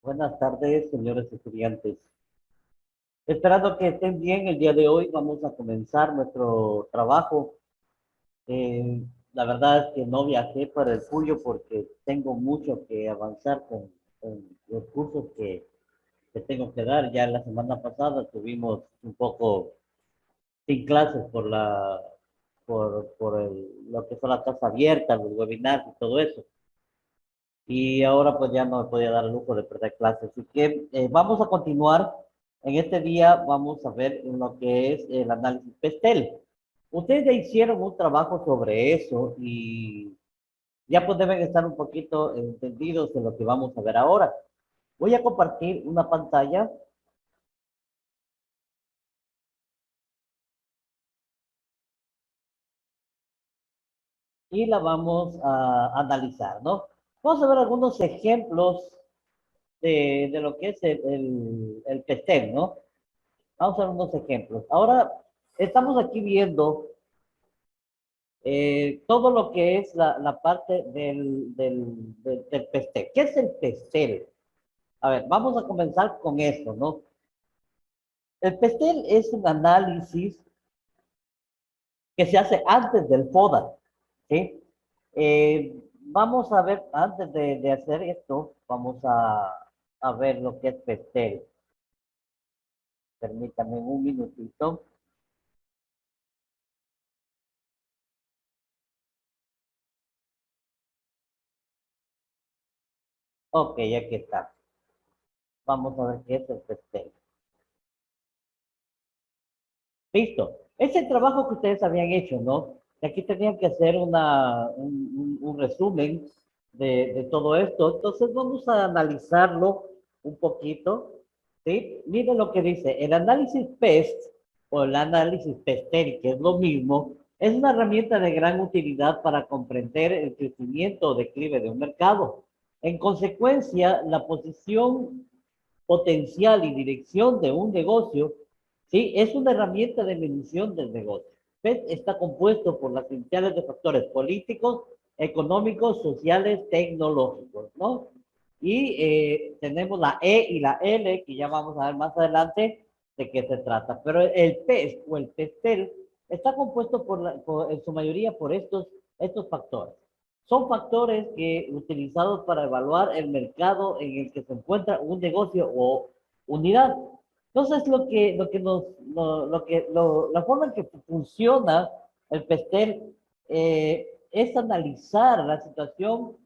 Buenas tardes, señores estudiantes. Esperando que estén bien, el día de hoy vamos a comenzar nuestro trabajo. Eh, la verdad es que no viajé para el Puyo porque tengo mucho que avanzar con los cursos que tengo que dar. Ya la semana pasada estuvimos un poco sin clases lo que fue la casa abierta, los webinars y todo eso. Y ahora pues ya no me podía dar el lujo de perder clases. Así que vamos a continuar. En este día vamos a ver en lo que es el análisis PESTEL. Ustedes ya hicieron un trabajo sobre eso y ya pues deben estar un poquito entendidos de lo que vamos a ver ahora. Voy a compartir una pantalla y la vamos a analizar, ¿no? Vamos a ver algunos ejemplos de lo que es el PESTEL, ¿no? Vamos a ver unos ejemplos. Ahora estamos aquí viendo todo lo que es la parte del PESTEL. ¿Qué es el PESTEL? A ver, vamos a comenzar con esto, ¿no? El PESTEL es un análisis que se hace antes del FODA, ¿sí? Vamos a ver, antes de hacer esto, vamos a ver lo que es PESTEL. Permítame un minutito. Ok, aquí está. Vamos a ver qué es el PESTEL. Listo. Es el trabajo que ustedes habían hecho, ¿no? Y aquí tenían que hacer un resumen de todo esto. Entonces vamos a analizarlo un poquito, ¿sí? Miren lo que dice. El análisis PEST o el análisis PESTEL, que es lo mismo, es una herramienta de gran utilidad para comprender el crecimiento o declive de un mercado. En consecuencia, la posición potencial y dirección de un negocio. Sí, es una herramienta de medición del negocio. PET está compuesto por las iniciales de factores políticos, económicos, sociales, tecnológicos, ¿no? Y tenemos la E y la L, que ya vamos a ver más adelante de qué se trata. Pero el PES o el PESTEL está compuesto en su mayoría por estos factores. Son factores que utilizados para evaluar el mercado en el que se encuentra un negocio o unidad. Entonces, la forma en que funciona el PESTEL es analizar la situación,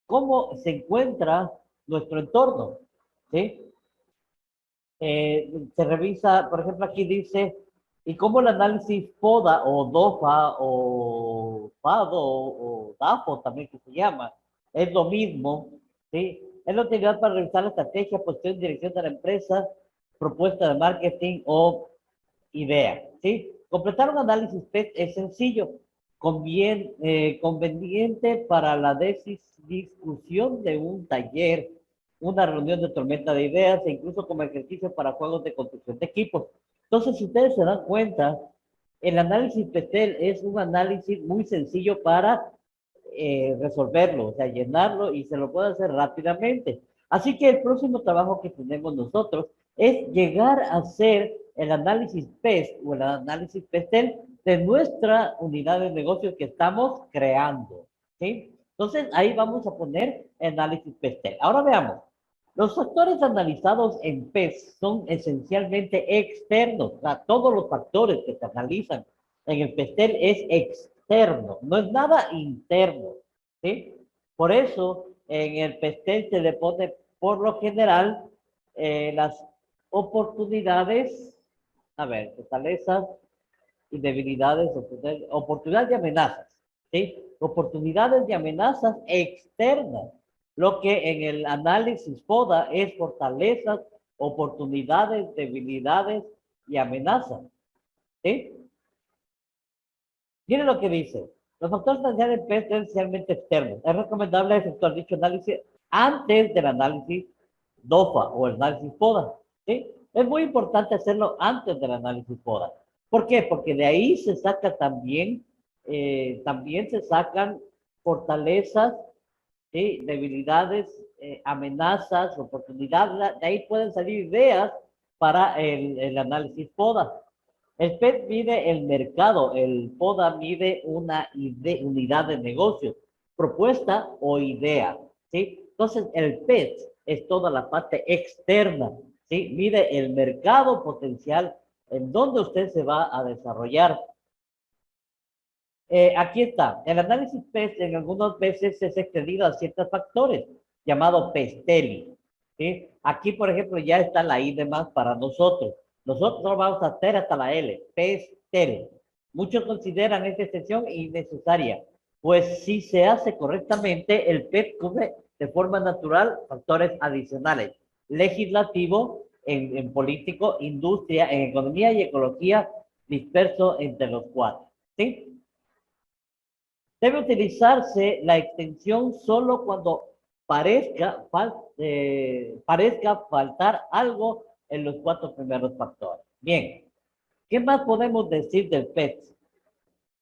cómo se encuentra nuestro entorno, ¿sí? Se revisa, por ejemplo, aquí dice, y cómo el análisis FODA o DOFA o FADO o DAFO también que se llama, es lo mismo, ¿sí? Es la utilidad para revisar la estrategia, posición y dirección de la empresa, propuesta de marketing o idea, ¿sí? Completar un análisis PET es sencillo, conveniente para la discusión de un taller, una reunión de tormenta de ideas e incluso como ejercicio para juegos de construcción de equipos. Entonces, si ustedes se dan cuenta, el análisis PETEL es un análisis muy sencillo para resolverlo, o sea, llenarlo y se lo puede hacer rápidamente. Así que el próximo trabajo que tenemos nosotros es llegar a hacer el análisis PEST o el análisis PESTEL de nuestra unidad de negocio que estamos creando. ¿Sí? Entonces, ahí vamos a poner el análisis PESTEL. Ahora veamos. Los factores analizados en PES son esencialmente externos. O sea, todos los factores que se analizan en el PESTEL es externo, no es nada interno. ¿Sí? Por eso, en el PESTEL se le pone, por lo general, las oportunidades, a ver, fortalezas y debilidades, oportunidades y amenazas, ¿sí? Oportunidades y amenazas externas, lo que en el análisis FODA es fortalezas, oportunidades, debilidades y amenazas, ¿sí? Miren lo que dice. Los factores esenciales son esencialmente externos. Es recomendable efectuar dicho análisis antes del análisis DOFA o el análisis FODA. ¿Sí? Es muy importante hacerlo antes del análisis FODA. ¿Por qué? Porque de ahí se saca también se sacan fortalezas ¿sí? Debilidades, amenazas, oportunidades, de ahí pueden salir ideas para el análisis FODA. El PET mide el mercado, el FODA mide una unidad de negocio, propuesta o idea, ¿sí? Entonces, el PET es toda la parte externa, ¿sí? Mide el mercado potencial en donde usted se va a desarrollar. Aquí está. El análisis PEST en algunas veces es extendido a ciertos factores, llamado PESTELI. ¿Sí? Aquí, por ejemplo, ya está la I de más para nosotros. Nosotros vamos a hacer hasta la L, PESTEL. Muchos consideran esta extensión innecesaria, pues si se hace correctamente, el PET cubre de forma natural factores adicionales. Legislativo, en político, industria, en economía y ecología, disperso entre los cuatro. ¿Sí? Debe utilizarse la extensión solo cuando parezca faltar algo en los cuatro primeros factores. Bien, ¿qué más podemos decir del PET?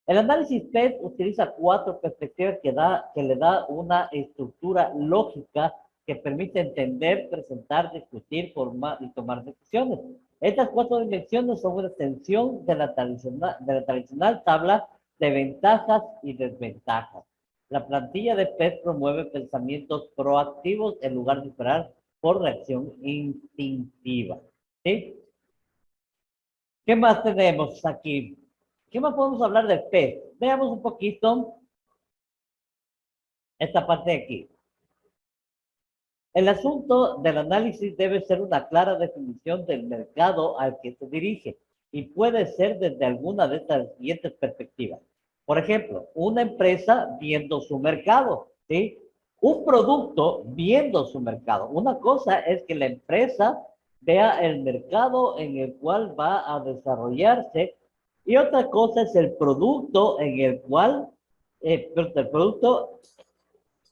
El análisis PET utiliza cuatro perspectivas que le da una estructura lógica que permite entender, presentar, discutir, formar y tomar decisiones. Estas cuatro dimensiones son una extensión de la tradicional tabla de ventajas y desventajas. La plantilla de PET promueve pensamientos proactivos en lugar de esperar por reacción instintiva. ¿Sí? ¿Qué más tenemos aquí? ¿Qué más podemos hablar del PET? Veamos un poquito esta parte de aquí. El asunto del análisis debe ser una clara definición del mercado al que se dirige y puede ser desde alguna de estas siguientes perspectivas. Por ejemplo, una empresa viendo su mercado, ¿sí? Un producto viendo su mercado. Una cosa es que la empresa vea el mercado en el cual va a desarrollarse y otra cosa es el producto en el cual, el producto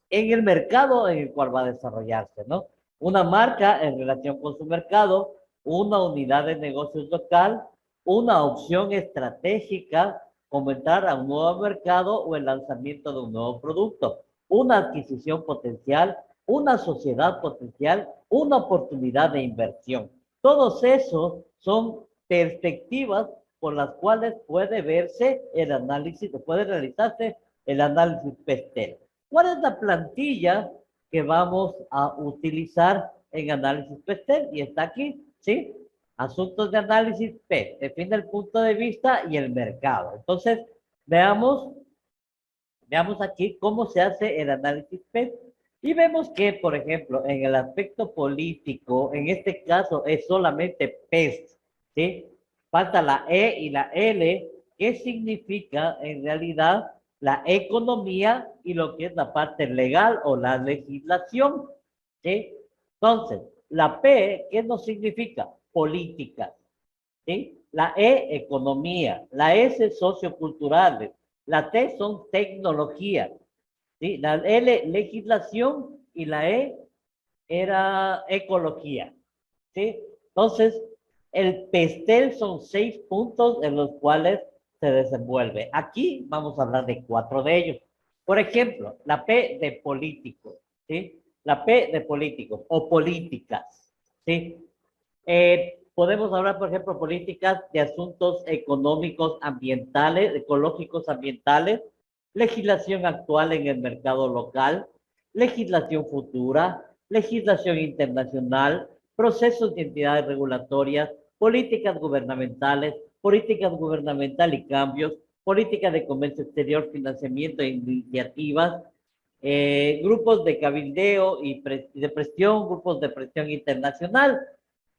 en el mercado en el cual va a desarrollarse, ¿no? Una marca en relación con su mercado, una unidad de negocios local, una opción estratégica, como entrar a un nuevo mercado o el lanzamiento de un nuevo producto, una adquisición potencial, una sociedad potencial, una oportunidad de inversión. Todos esos son perspectivas por las cuales puede verse el análisis, puede realizarse el análisis PESTEL. ¿Cuál es la plantilla que vamos a utilizar en análisis PESTEL? Y está aquí, ¿sí? Asuntos de análisis PET, define el punto de vista y el mercado. Entonces, veamos, veamos aquí cómo se hace el análisis PET. Y vemos que, por ejemplo, en el aspecto político, en este caso es solamente PES, ¿sí? Falta la E y la L, que significa en realidad la economía y lo que es la parte legal o la legislación, ¿sí? Entonces, la P, ¿qué nos significa? Política, ¿sí? La E, economía, la S, socioculturales, la T son tecnología, ¿sí? La L, legislación y la E era ecología, ¿sí? Entonces, el PESTEL son 6 puntos en los cuales se desenvuelve. Aquí vamos a hablar de 4 de ellos. Por ejemplo, la P de políticos, ¿sí? La P de políticos o políticas, ¿sí? Podemos hablar, por ejemplo, políticas de asuntos económicos, ambientales, ecológicos, ambientales, legislación actual en el mercado local, legislación futura, legislación internacional, procesos de entidades regulatorias, políticas gubernamentales y cambios, políticas de comercio exterior, financiamiento e iniciativas, grupos de cabildeo y de presión, grupos de presión internacional,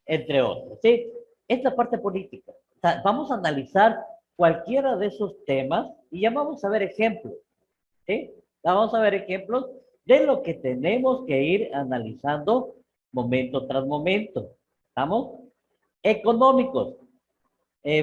entre otros, ¿sí? Esta parte política. O sea, vamos a analizar cualquiera de esos temas y ya vamos a ver ejemplos, ¿sí? Vamos a ver ejemplos de lo que tenemos que ir analizando momento tras momento. ¿Estamos? Económicos.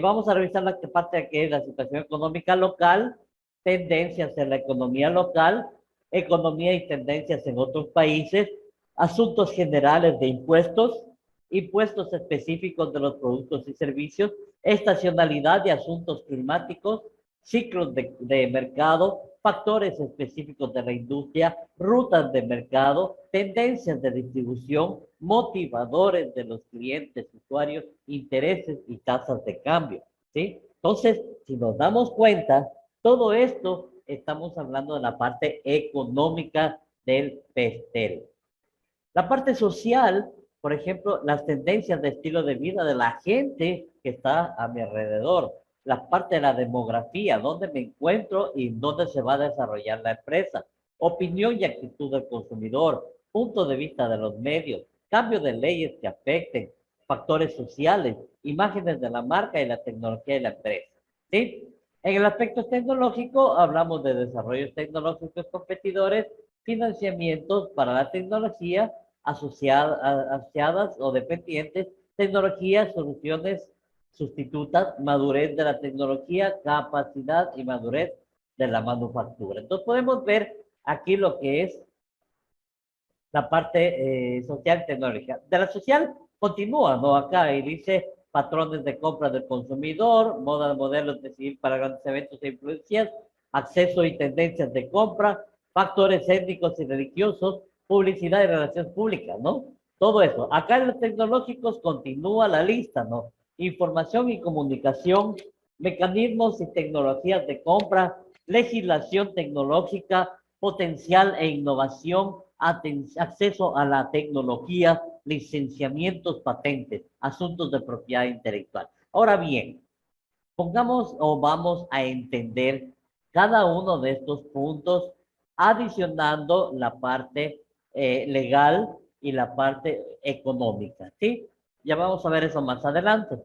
Vamos a revisar la parte que es la situación económica local, tendencias en la economía local, economía y tendencias en otros países, asuntos generales de impuestos, impuestos específicos de los productos y servicios, estacionalidad de asuntos climáticos, ciclos de mercado, factores específicos de la industria, rutas de mercado, tendencias de distribución, motivadores de los clientes, usuarios, intereses y tasas de cambio, ¿sí? Entonces, si nos damos cuenta, todo esto estamos hablando de la parte económica del pastel. La parte social, por ejemplo, las tendencias de estilo de vida de la gente que está a mi alrededor. La parte de la demografía, dónde me encuentro y dónde se va a desarrollar la empresa. Opinión y actitud del consumidor, punto de vista de los medios, cambio de leyes que afecten, factores sociales, imágenes de la marca y la tecnología de la empresa. ¿Sí? En el aspecto tecnológico, hablamos de desarrollos tecnológicos competidores, financiamientos para la tecnología, asociadas o dependientes, tecnologías, soluciones sustitutas, madurez de la tecnología, capacidad y madurez de la manufactura. Entonces podemos ver aquí lo que es la parte social tecnológica. De la social continúa, ¿no? Acá y dice patrones de compra del consumidor, modelos de civil para grandes eventos e influencias, acceso y tendencias de compra, factores étnicos y religiosos, publicidad y relaciones públicas, ¿no? Todo eso. Acá en los tecnológicos continúa la lista, ¿no? Información y comunicación, mecanismos y tecnologías de compra, legislación tecnológica, potencial e innovación, acceso a la tecnología, licenciamientos, patentes, asuntos de propiedad intelectual. Ahora bien, pongamos o vamos a entender cada uno de estos puntos adicionando la parte legal y la parte económica, ¿sí? Ya vamos a ver eso más adelante.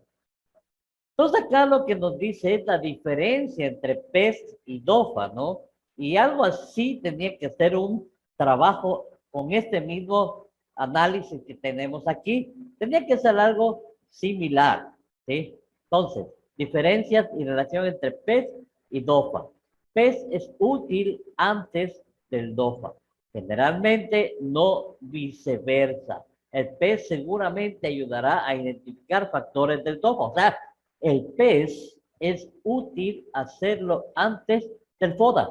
Entonces acá lo que nos dice es la diferencia entre PES y DOFA, ¿no? Y algo así tenía que ser un trabajo con este mismo análisis que tenemos aquí. Tenía que ser algo similar, ¿sí? Entonces, diferencias y relación entre PES y DOFA. PES es útil antes del DOFA. Generalmente no viceversa. El PES seguramente ayudará a identificar factores del DOFA. O sea, el PES es útil hacerlo antes del FODA.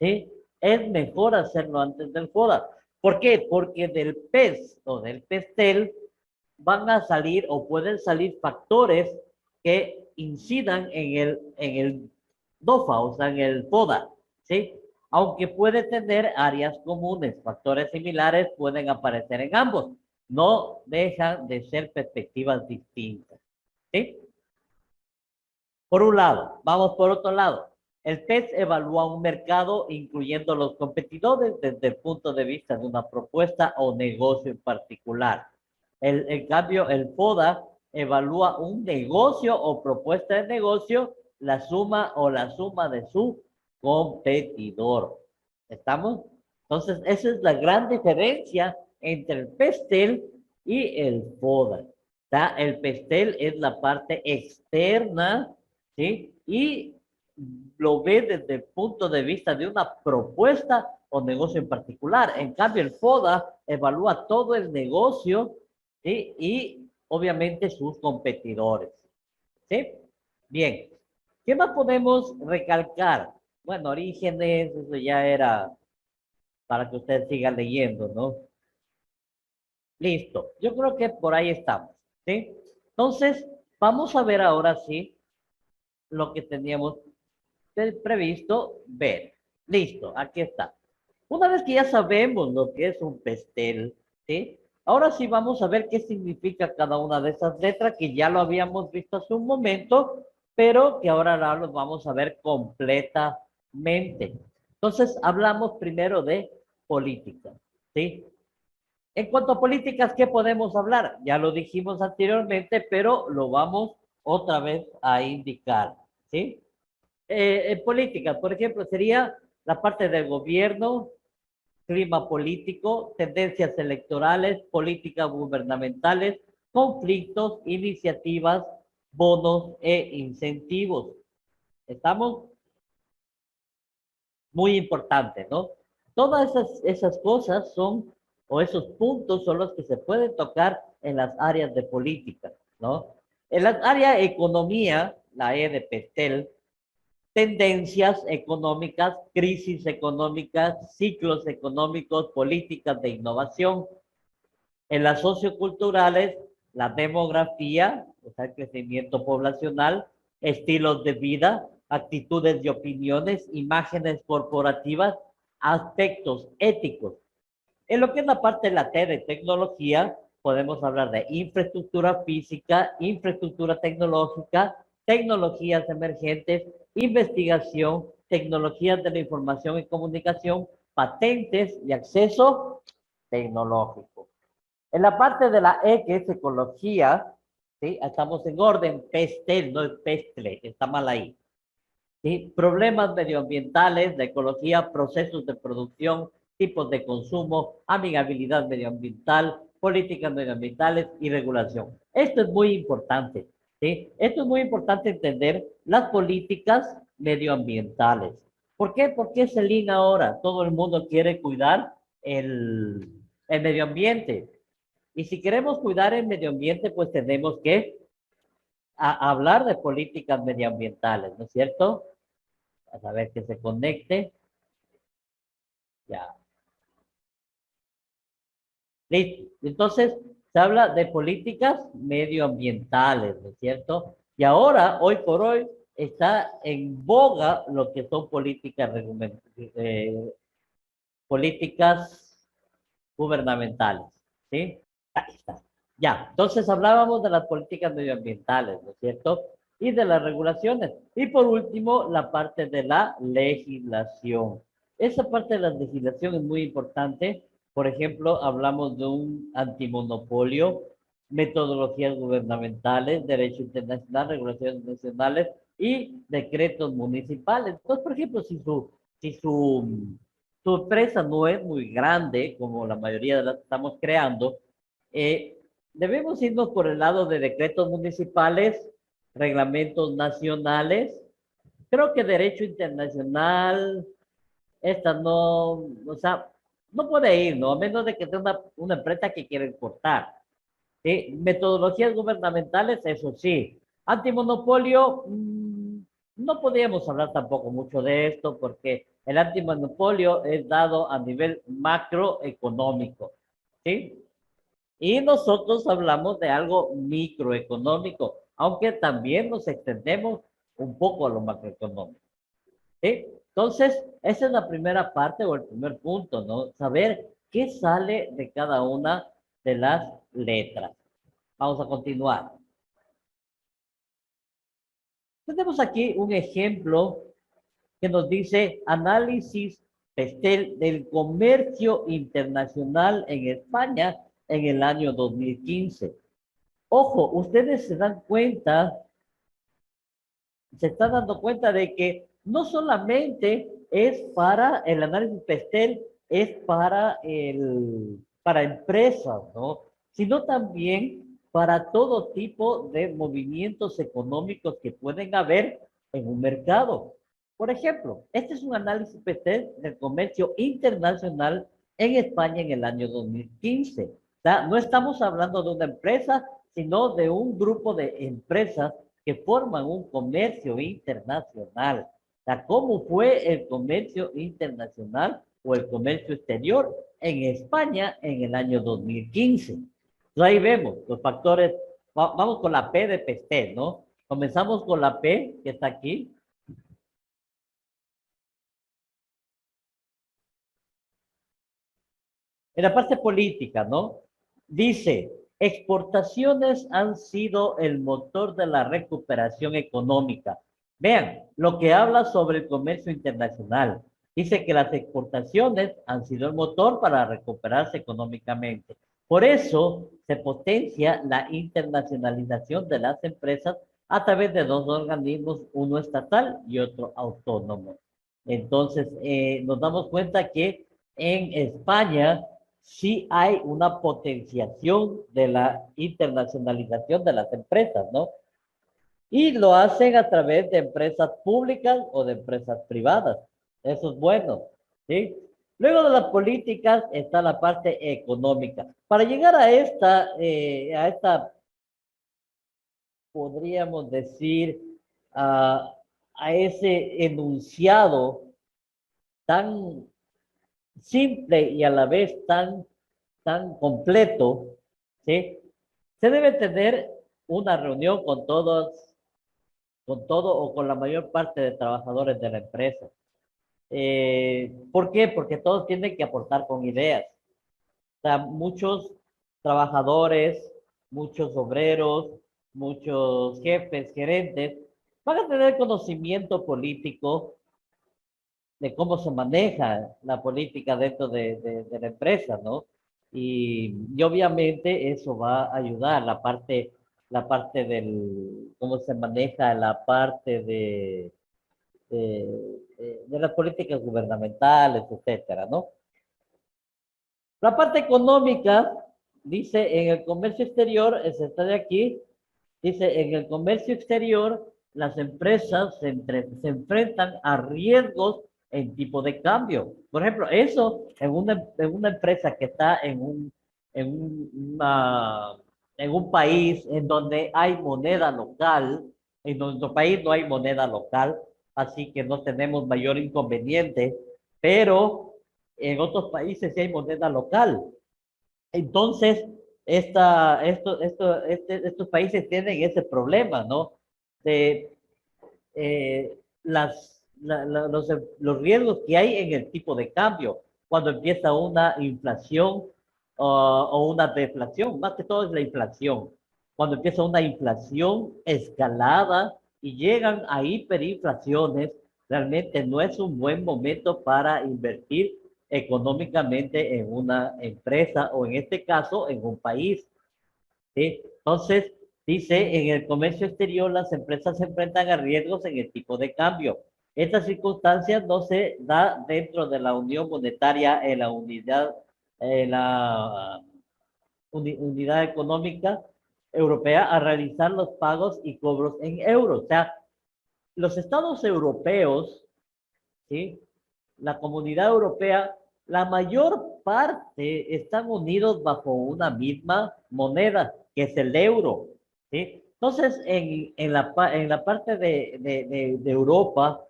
¿Sí? Es mejor hacerlo antes del FODA. ¿Por qué? Porque del PES o del PESTEL van a salir o pueden salir factores que incidan en el DOFA, o sea, en el FODA. ¿Sí? Aunque puede tener áreas comunes, factores similares pueden aparecer en ambos. No dejan de ser perspectivas distintas. ¿Sí? Por un lado, vamos por otro lado. El PES evalúa un mercado incluyendo los competidores desde el punto de vista de una propuesta o negocio en particular. En cambio, el FODA evalúa un negocio o propuesta de negocio, la suma de su competidor. ¿Estamos? Entonces, esa es la gran diferencia entre el PESTEL y el FODA. El PESTEL es la parte externa, ¿sí? Y lo ve desde el punto de vista de una propuesta o negocio en particular. En cambio, el FODA evalúa todo el negocio, ¿sí? Y obviamente sus competidores, ¿sí? Bien, ¿qué más podemos recalcar? Bueno, orígenes, eso ya era para que usted siga leyendo, ¿no? Listo, yo creo que por ahí estamos, ¿sí? Entonces, vamos a ver ahora sí lo que teníamos previsto ver. Listo, aquí está. Una vez que ya sabemos lo que es un pestel, ¿sí? Ahora sí vamos a ver qué significa cada una de esas letras que ya lo habíamos visto hace un momento, pero que ahora los vamos a ver completamente. Entonces, hablamos primero de política, ¿sí? En cuanto a políticas, ¿qué podemos hablar? Ya lo dijimos anteriormente, pero lo vamos otra vez a indicar, ¿sí? En política, por ejemplo, sería la parte del gobierno, clima político, tendencias electorales, políticas gubernamentales, conflictos, iniciativas, bonos e incentivos. ¿Estamos? Muy importante, ¿no? Todas esas cosas son, o esos puntos son los que se pueden tocar en las áreas de política, ¿no? En la área de economía, la E de Pestel, tendencias económicas, crisis económicas, ciclos económicos, políticas de innovación. En las socioculturales, la demografía, o sea, el crecimiento poblacional, estilos de vida, actitudes y opiniones, imágenes corporativas, aspectos éticos. En lo que es la parte de la T de tecnología, podemos hablar de infraestructura física, infraestructura tecnológica, tecnologías emergentes, investigación, tecnologías de la información y comunicación, patentes y acceso tecnológico. En la parte de la E, que es ecología, ¿sí? Estamos en orden, PESTEL, no es PESTLE, está mal ahí. ¿Sí? Problemas medioambientales, de ecología, procesos de producción, tipos de consumo, amigabilidad medioambiental, políticas medioambientales y regulación. Esto es muy importante. ¿Sí? Esto es muy importante entender las políticas medioambientales. ¿Por qué? Porque Celina ahora todo el mundo quiere cuidar el medio ambiente. Y si queremos cuidar el medio ambiente, pues tenemos que hablar de políticas medioambientales, ¿no es cierto? A ver que se conecte. Ya. Listo. Entonces, se habla de políticas medioambientales, ¿no es cierto? Y ahora, hoy por hoy, está en boga lo que son políticas gubernamentales, ¿sí? Ahí está. Ya, entonces hablábamos de las políticas medioambientales, ¿no es cierto? Y de las regulaciones. Y por último, la parte de la legislación. Esa parte de la legislación es muy importante. Por ejemplo, hablamos de un antimonopolio, metodologías gubernamentales, derecho internacional, regulaciones nacionales y decretos municipales. Entonces, por ejemplo, si su empresa no es muy grande, como la mayoría de las que estamos creando, eh, debemos irnos por el lado de decretos municipales, reglamentos nacionales. Creo que derecho internacional, esta no, o sea, no puede ir, ¿no? A menos de que sea una empresa que quiera importar. ¿Sí? Metodologías gubernamentales, eso sí. Antimonopolio, no podríamos hablar tampoco mucho de esto porque el antimonopolio es dado a nivel macroeconómico. ¿Sí? Y nosotros hablamos de algo microeconómico, aunque también nos extendemos un poco a lo macroeconómico. ¿Sí? Entonces, esa es la primera parte o el primer punto, ¿no? Saber qué sale de cada una de las letras. Vamos a continuar. Tenemos aquí un ejemplo que nos dice análisis del comercio internacional en España en el año 2015. Ojo, ustedes se están dando cuenta de que no solamente es para el análisis PESTEL, es para empresas, ¿no? Sino también para todo tipo de movimientos económicos que pueden haber en un mercado. Por ejemplo, este es un análisis PESTEL del comercio internacional en España en el año 2015. O sea, no estamos hablando de una empresa, sino de un grupo de empresas que forman un comercio internacional. O sea, ¿cómo fue el comercio internacional o el comercio exterior en España en el año 2015? Entonces ahí vemos los factores. Vamos con la P de Pestel, ¿no? Comenzamos con la P, que está aquí. En la parte política, ¿no? Dice, exportaciones han sido el motor de la recuperación económica. Vean, lo que habla sobre el comercio internacional. Dice que las exportaciones han sido el motor para recuperarse económicamente. Por eso se potencia la internacionalización de las empresas a través de dos organismos, uno estatal y otro autónomo. Entonces, nos damos cuenta que en España sí hay una potenciación de la internacionalización de las empresas, ¿no? Y lo hacen a través de empresas públicas o de empresas privadas. Eso es bueno, ¿sí? Luego de las políticas está la parte económica. Para llegar a esta podríamos decir, a a ese enunciado tan simple y a la vez tan completo, ¿sí? Se debe tener una reunión con todo o con la mayor parte de trabajadores de la empresa. ¿Por qué? Porque todos tienen que aportar con ideas. O sea, muchos trabajadores, muchos obreros, muchos jefes, gerentes, van a tener conocimiento político de cómo se maneja la política dentro de la empresa, ¿no? Y obviamente eso va a ayudar la parte del, cómo se maneja la parte de las políticas gubernamentales, etcétera, ¿no? La parte económica, dice, en el comercio exterior, se está de aquí, dice, en el comercio exterior, las empresas se enfrentan a riesgos en tipo de cambio. Por ejemplo, eso en una empresa que está en en un país en donde hay moneda local, en nuestro país no hay moneda local, así que no tenemos mayor inconveniente, pero en otros países sí hay moneda local. Entonces, estos países tienen ese problema, ¿no? De los riesgos que hay en el tipo de cambio cuando empieza una inflación o una deflación, más que todo es la inflación. Cuando empieza una inflación escalada y llegan a hiperinflaciones, realmente no es un buen momento para invertir económicamente en una empresa o en este caso en un país. ¿Sí? Entonces, dice, en el comercio exterior las empresas se enfrentan a riesgos en el tipo de cambio. Estas circunstancias no se da dentro de la unión monetaria en la unidad económica europea a realizar los pagos y cobros en euros. O sea, los estados europeos, ¿sí? La comunidad europea, la mayor parte están unidos bajo una misma moneda, que es el euro, ¿sí? Entonces, en la parte de Europa,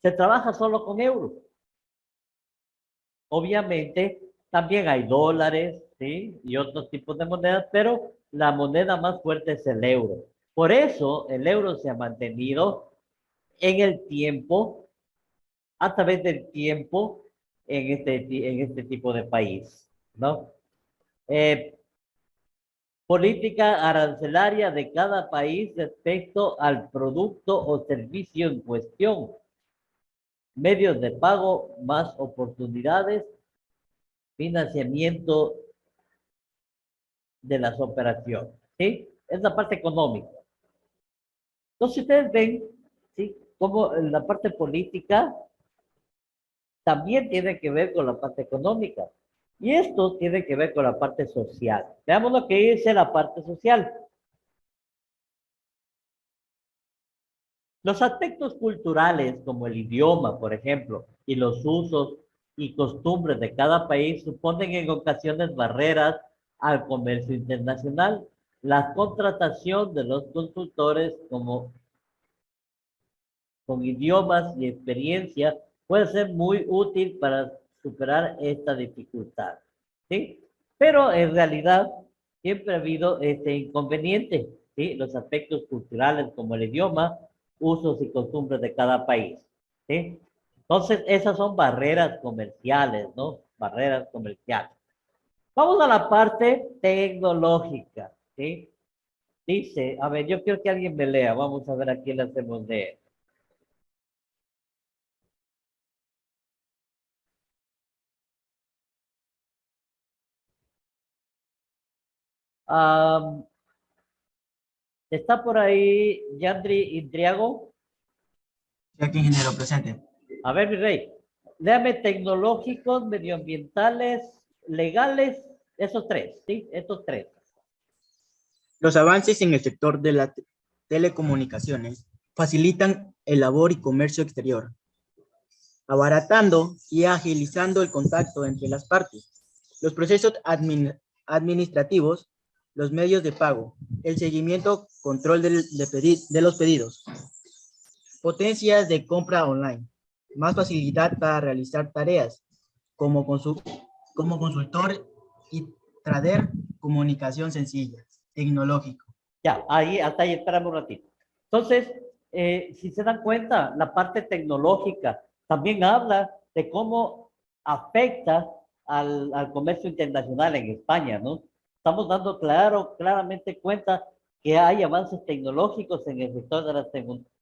se trabaja solo con euros. Obviamente, también hay dólares, ¿sí? Y otros tipos de monedas, pero la moneda más fuerte es el euro. Por eso, el euro se ha mantenido en el tiempo a través del tiempo en este tipo de país, ¿no? Eh, política arancelaria de cada país respecto al producto o servicio en cuestión, medios de pago, más oportunidades, financiamiento de las operaciones, ¿sí? Es la parte económica. Entonces ustedes ven, ¿sí? Como la parte política también tiene que ver con la parte económica. Y esto tiene que ver con la parte social. Veamos lo que dice la parte social. Los aspectos culturales, como el idioma, por ejemplo, y los usos y costumbres de cada país, suponen en ocasiones barreras al comercio internacional. La contratación de los consultores como con idiomas y experiencia puede ser muy útil para superar esta dificultad, ¿sí? Pero en realidad siempre ha habido este inconveniente, ¿sí? Los aspectos culturales como el idioma, usos y costumbres de cada país, ¿sí? Entonces, esas son barreras comerciales, ¿no? Barreras comerciales. Vamos a la parte tecnológica, ¿sí? Dice, a ver, yo quiero que alguien me lea, vamos a ver a quién le hacemos leer. Ah, está por ahí Yandri Indriago. Sí, aquí ingeniero presente. A ver, mi rey, léame tecnológicos, medioambientales, legales, esos tres, ¿sí? Estos tres. Los avances en el sector de las telecomunicaciones facilitan el labor y comercio exterior, abaratando y agilizando el contacto entre las partes, los procesos administrativos, los medios de pago, el seguimiento, control de los pedidos. Potencias de compra online. Más facilidad para realizar tareas como, como consultor y trader. Comunicación sencilla. Tecnológico. Ya, ahí, hasta ahí, espérame un ratito. Entonces, si se dan cuenta, la parte tecnológica también habla de cómo afecta al comercio internacional en España, ¿no? Estamos dando claramente cuenta que hay avances tecnológicos en el sector de las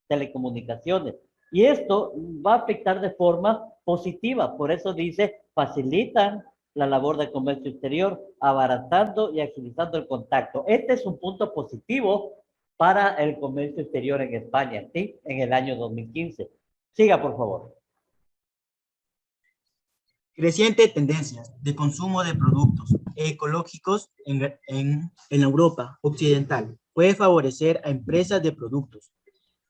telecomunicaciones. Y esto va a afectar de forma positiva. Por eso dice, facilitan la labor de comercio exterior, abaratando y agilizando el contacto. Este es un punto positivo para el comercio exterior en España, ¿sí? En el año 2015. Siga, por favor. Creciente tendencia de consumo de productos ecológicos en Europa Occidental puede favorecer a empresas de productos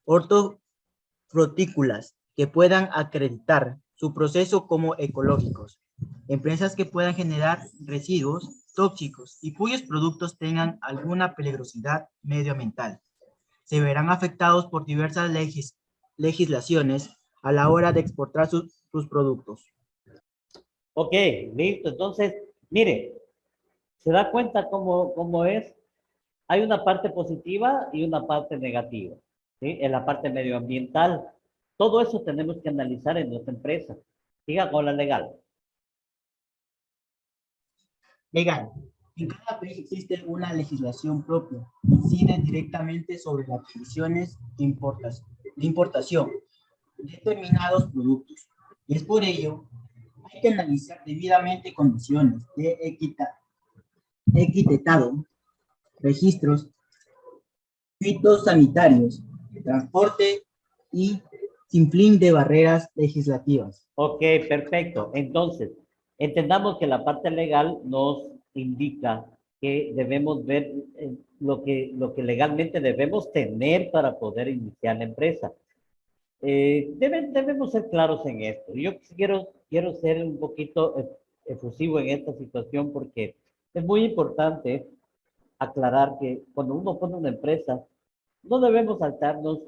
hortofrutícolas que puedan acreditar su proceso como ecológicos, empresas que puedan generar residuos tóxicos y cuyos productos tengan alguna peligrosidad medioambiental. Se verán afectados por diversas legislaciones a la hora de exportar sus productos. Ok, listo. Entonces, mire, se da cuenta cómo es. Hay una parte positiva y una parte negativa, ¿sí? En la parte medioambiental. Todo eso tenemos que analizar en nuestra empresa. Siga con la legal. Legal. En cada país existe una legislación propia que incide directamente sobre las condiciones de importación de determinados productos. Y es por ello hay que analizar debidamente condiciones de etiquetado, registros fitosanitarios, de transporte y sin fin de barreras legislativas. Ok, perfecto. Entonces, entendamos que la parte legal nos indica que debemos ver lo que legalmente debemos tener para poder iniciar la empresa. Debemos ser claros en esto. Yo quiero ser un poquito efusivo en esta situación porque es muy importante aclarar que cuando uno pone una empresa, no debemos saltarnos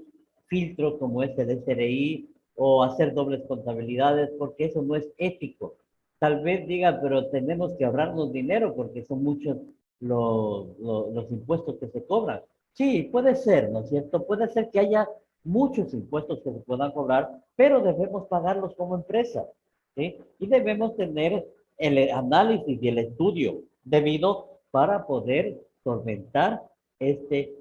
filtros como es el SRI o hacer dobles contabilidades porque eso no es ético. Tal vez diga, pero tenemos que ahorrarnos dinero porque son muchos los impuestos que se cobran. Sí, puede ser, ¿no es cierto? Puede ser que haya muchos impuestos que se puedan cobrar, pero debemos pagarlos como empresa, ¿sí? Y debemos tener el análisis y el estudio debido para poder solventar este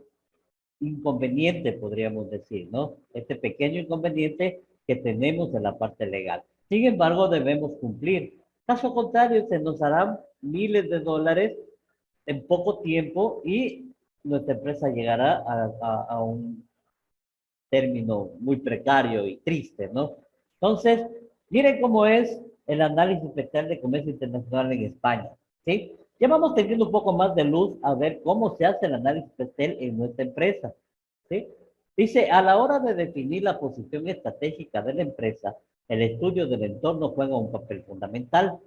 inconveniente, podríamos decir, ¿no? Este pequeño inconveniente que tenemos en la parte legal. Sin embargo, debemos cumplir. Caso contrario, se nos harán miles de dólares en poco tiempo y nuestra empresa llegará a un término muy precario y triste, ¿no? Entonces, miren cómo es el análisis especial de comercio internacional en España, ¿sí? Ya vamos teniendo un poco más de luz a ver cómo se hace el análisis especial en nuestra empresa, ¿sí? Dice, a la hora de definir la posición estratégica de la empresa, el estudio del entorno juega un papel fundamental.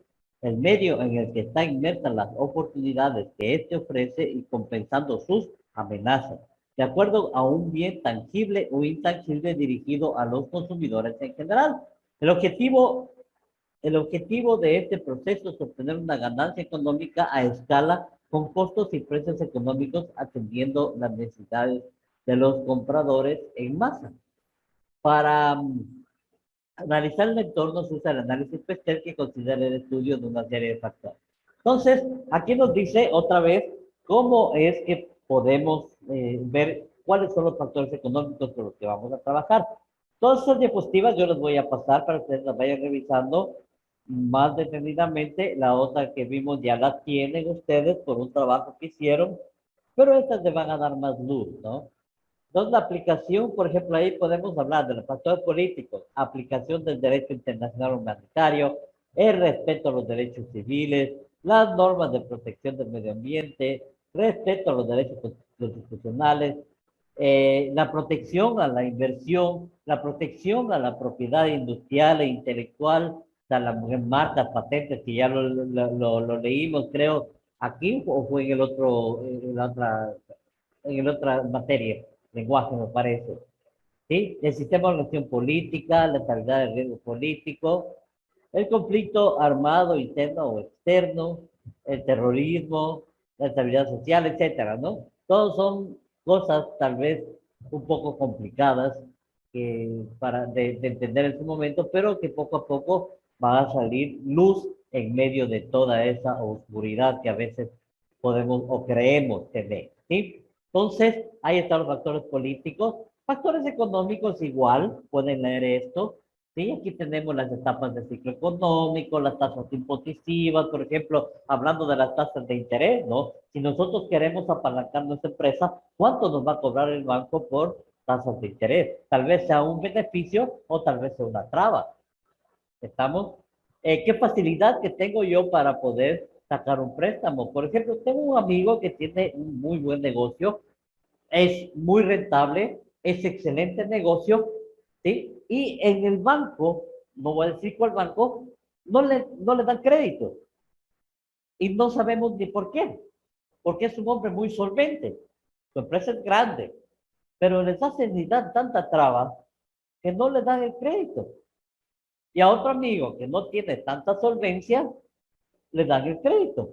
El medio en el que está inmersa las oportunidades que éste ofrece y compensando sus amenazas de acuerdo a un bien tangible o intangible dirigido a los consumidores en general. El objetivo, el objetivo de este proceso es obtener una ganancia económica a escala con costos y precios económicos atendiendo las necesidades de los compradores en masa. Para analizar el entorno se usa el análisis especial que considera el estudio de una serie de factores. Entonces, aquí nos dice otra vez cómo es que podemos ver cuáles son los factores económicos con los que vamos a trabajar. Todas esas diapositivas yo las voy a pasar para que ustedes las vayan revisando más detenidamente. La otra que vimos ya la tienen ustedes por un trabajo que hicieron, pero estas les van a dar más luz, ¿no? Entonces, la aplicación, por ejemplo, ahí podemos hablar de los factores políticos, aplicación del derecho internacional humanitario, el respeto a los derechos civiles, las normas de protección del medio ambiente, respeto a los derechos constitucionales, la protección a la inversión, la protección a la propiedad industrial e intelectual, o sea, las marcas, patentes, que ya lo leímos, creo, aquí o fue en el otro, en la otra materia lenguaje, me parece. ¿sí? El sistema de organización política, la estabilidad del riesgo político, el conflicto armado interno o externo, el terrorismo, la estabilidad social, etcétera, ¿no? Todos son cosas tal vez un poco complicadas de entender en su momento, pero que poco a poco va a salir luz en medio de toda esa oscuridad que a veces podemos o creemos tener, ¿sí? Entonces, ahí están los factores políticos, factores económicos igual, pueden leer esto, ¿sí? Aquí tenemos las etapas del ciclo económico, las tasas impositivas, por ejemplo, hablando de las tasas de interés, ¿no? Si nosotros queremos apalancar nuestra empresa, ¿cuánto nos va a cobrar el banco por tasas de interés? Tal vez sea un beneficio o tal vez sea una traba. ¿Estamos? ¿Qué facilidad que tengo yo para poder sacar un préstamo? Por ejemplo, tengo un amigo que tiene un muy buen negocio, es muy rentable, es excelente negocio, ¿sí? Y en el banco, no voy a decir cuál banco, no le dan crédito. Y no sabemos ni por qué, porque es un hombre muy solvente. Su empresa es grande, pero les hacen ni dan tanta traba que no le dan el crédito. Y a otro amigo que no tiene tanta solvencia, le dan el crédito.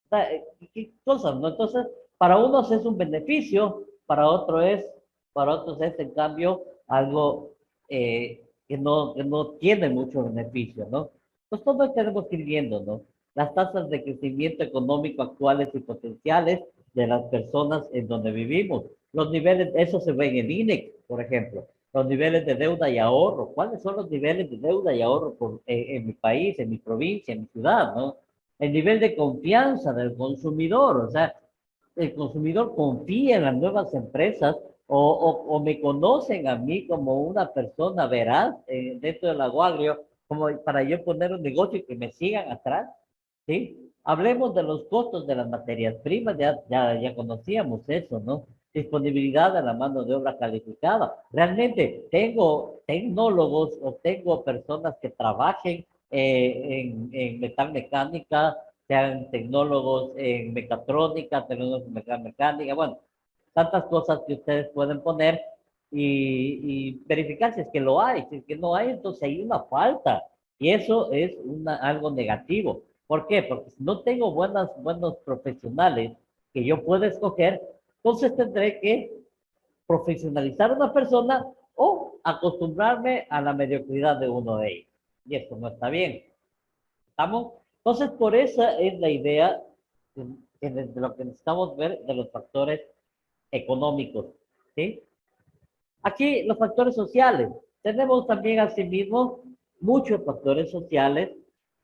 Sea, ¿qué cosas, no? Entonces, para unos es un beneficio, para otros es en cambio algo que no tiene mucho beneficio, ¿no? Entonces, todos tenemos que ir viendo, ¿no? Las tasas de crecimiento económico actuales y potenciales de las personas en donde vivimos. Los niveles, eso se ve en el INEC, por ejemplo. Los niveles de deuda y ahorro. ¿Cuáles son los niveles de deuda y ahorro en mi país, en mi provincia, en mi ciudad, ¿no? El nivel de confianza del consumidor, o sea, el consumidor confía en las nuevas empresas o me conocen a mí como una persona veraz dentro del aguardio, como para yo poner un negocio y que me sigan atrás, ¿sí? Hablemos de los costos de las materias primas, ya conocíamos eso, ¿no? Disponibilidad de la mano de obra calificada. Realmente tengo tecnólogos o tengo personas que trabajen en metal mecánica, sean tecnólogos en mecatrónica, tecnólogos en mecánica, bueno, tantas cosas que ustedes pueden poner y verificar si es que lo hay, si es que no hay, entonces hay una falta y eso es algo negativo. ¿Por qué? Porque si no tengo buenos profesionales que yo pueda escoger, entonces tendré que profesionalizar a una persona o acostumbrarme a la mediocridad de uno de ellos. Y eso no está bien. ¿Estamos? Entonces, por esa es la idea de lo que necesitamos ver de los factores económicos. ¿Sí? Aquí los factores sociales. Tenemos también asimismo muchos factores sociales,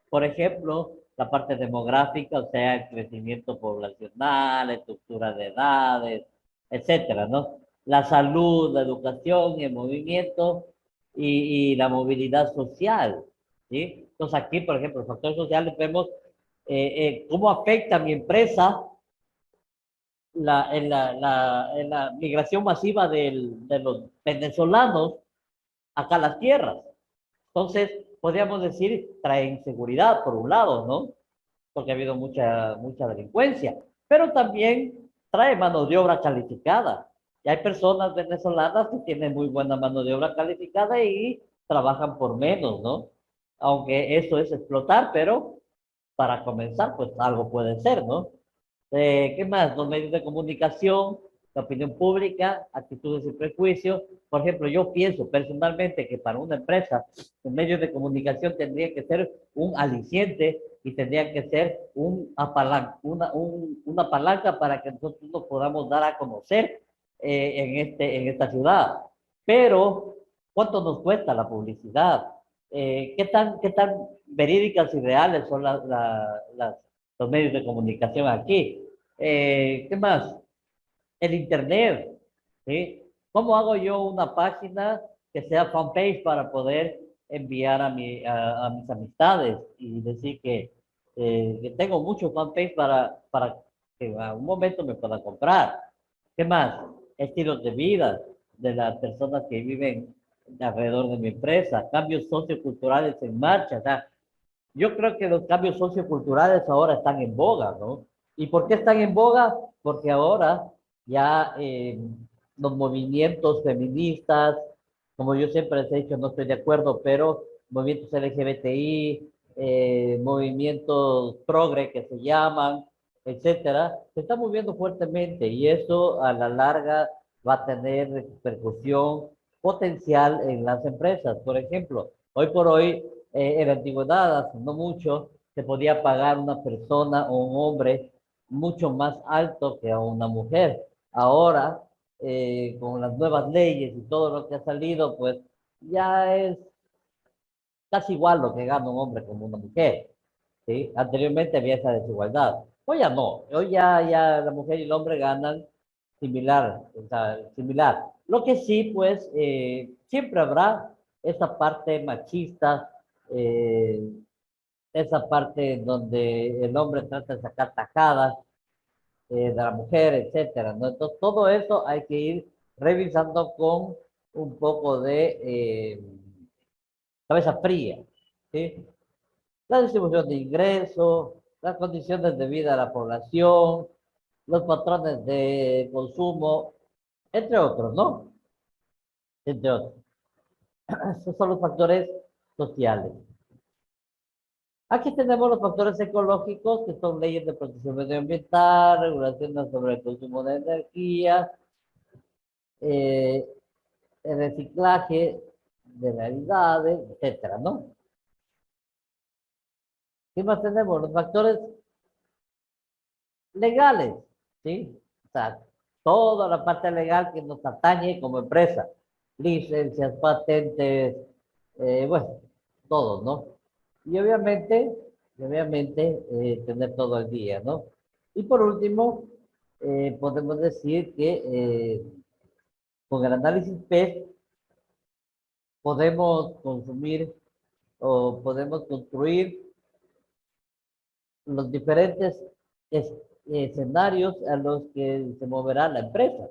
por ejemplo, la parte demográfica, o sea, el crecimiento poblacional, la estructura de edades, etcétera, ¿no? La salud, la educación y el movimiento y la movilidad social, ¿sí? Entonces aquí, por ejemplo, los factores sociales vemos cómo afecta a mi empresa en la migración masiva de los venezolanos acá a las tierras. Entonces, podríamos decir, trae inseguridad por un lado, ¿no? Porque ha habido mucha delincuencia, pero también trae mano de obra calificada. Y hay personas venezolanas que tienen muy buena mano de obra calificada y trabajan por menos, ¿no? Aunque eso es explotar, pero para comenzar, pues algo puede ser, ¿no? ¿Qué más? Los medios de comunicación, la opinión pública, actitudes y prejuicios. Por ejemplo, yo pienso personalmente que para una empresa, los medios de comunicación tendría que ser un aliciente y tendría que ser una palanca para que nosotros nos podamos dar a conocer en esta ciudad. Pero, ¿cuánto nos cuesta la publicidad? ¿Qué tan verídicas y reales son los medios de comunicación aquí? ¿Qué más? El Internet, ¿sí? ¿Cómo hago yo una página que sea fanpage para poder enviar a mis amistades y decir que tengo muchos fanpage para que a un momento me puedan comprar? ¿Qué más? Estilos de vida de las personas que viven alrededor de mi empresa, cambios socioculturales en marcha. O sea, yo creo que los cambios socioculturales ahora están en boga, ¿no? ¿Y por qué están en boga? Porque ahora ya los movimientos feministas, como yo siempre les he dicho, no estoy de acuerdo, pero movimientos LGBTI, movimientos progre que se llaman, etcétera, se están moviendo fuertemente y eso a la larga va a tener repercusión potencial en las empresas. Por ejemplo, hoy por hoy, en la antigüedad, hace no mucho, se podía pagar una persona o un hombre mucho más alto que a una mujer. Ahora, con las nuevas leyes y todo lo que ha salido, pues ya es casi igual lo que gana un hombre como una mujer. ¿Sí? Anteriormente había esa desigualdad. Hoy ya no. Hoy ya la mujer y el hombre ganan similar, o sea, similar. Lo que sí, pues, siempre habrá esa parte machista, eh, esa parte donde el hombre trata de sacar tajadas de la mujer, etcétera, ¿no? Entonces, todo eso hay que ir revisando con un poco de cabeza fría, ¿sí? La distribución de ingresos, las condiciones de vida de la población, los patrones de consumo, entre otros, ¿no? Entre otros. Esos son los factores sociales. Aquí tenemos los factores ecológicos, que son leyes de protección medioambiental, regulaciones sobre el consumo de energía, eh, el reciclaje de realidades, etcétera, ¿no? ¿Qué más tenemos? Los factores legales, ¿sí? O sea, toda la parte legal que nos atañe como empresa, licencias, patentes, bueno, todo, ¿no? Y obviamente, tener todo el día, ¿no? Y por último, podemos decir que con el análisis PET podemos consumir o podemos construir los diferentes es- escenarios a los que se moverá la empresa,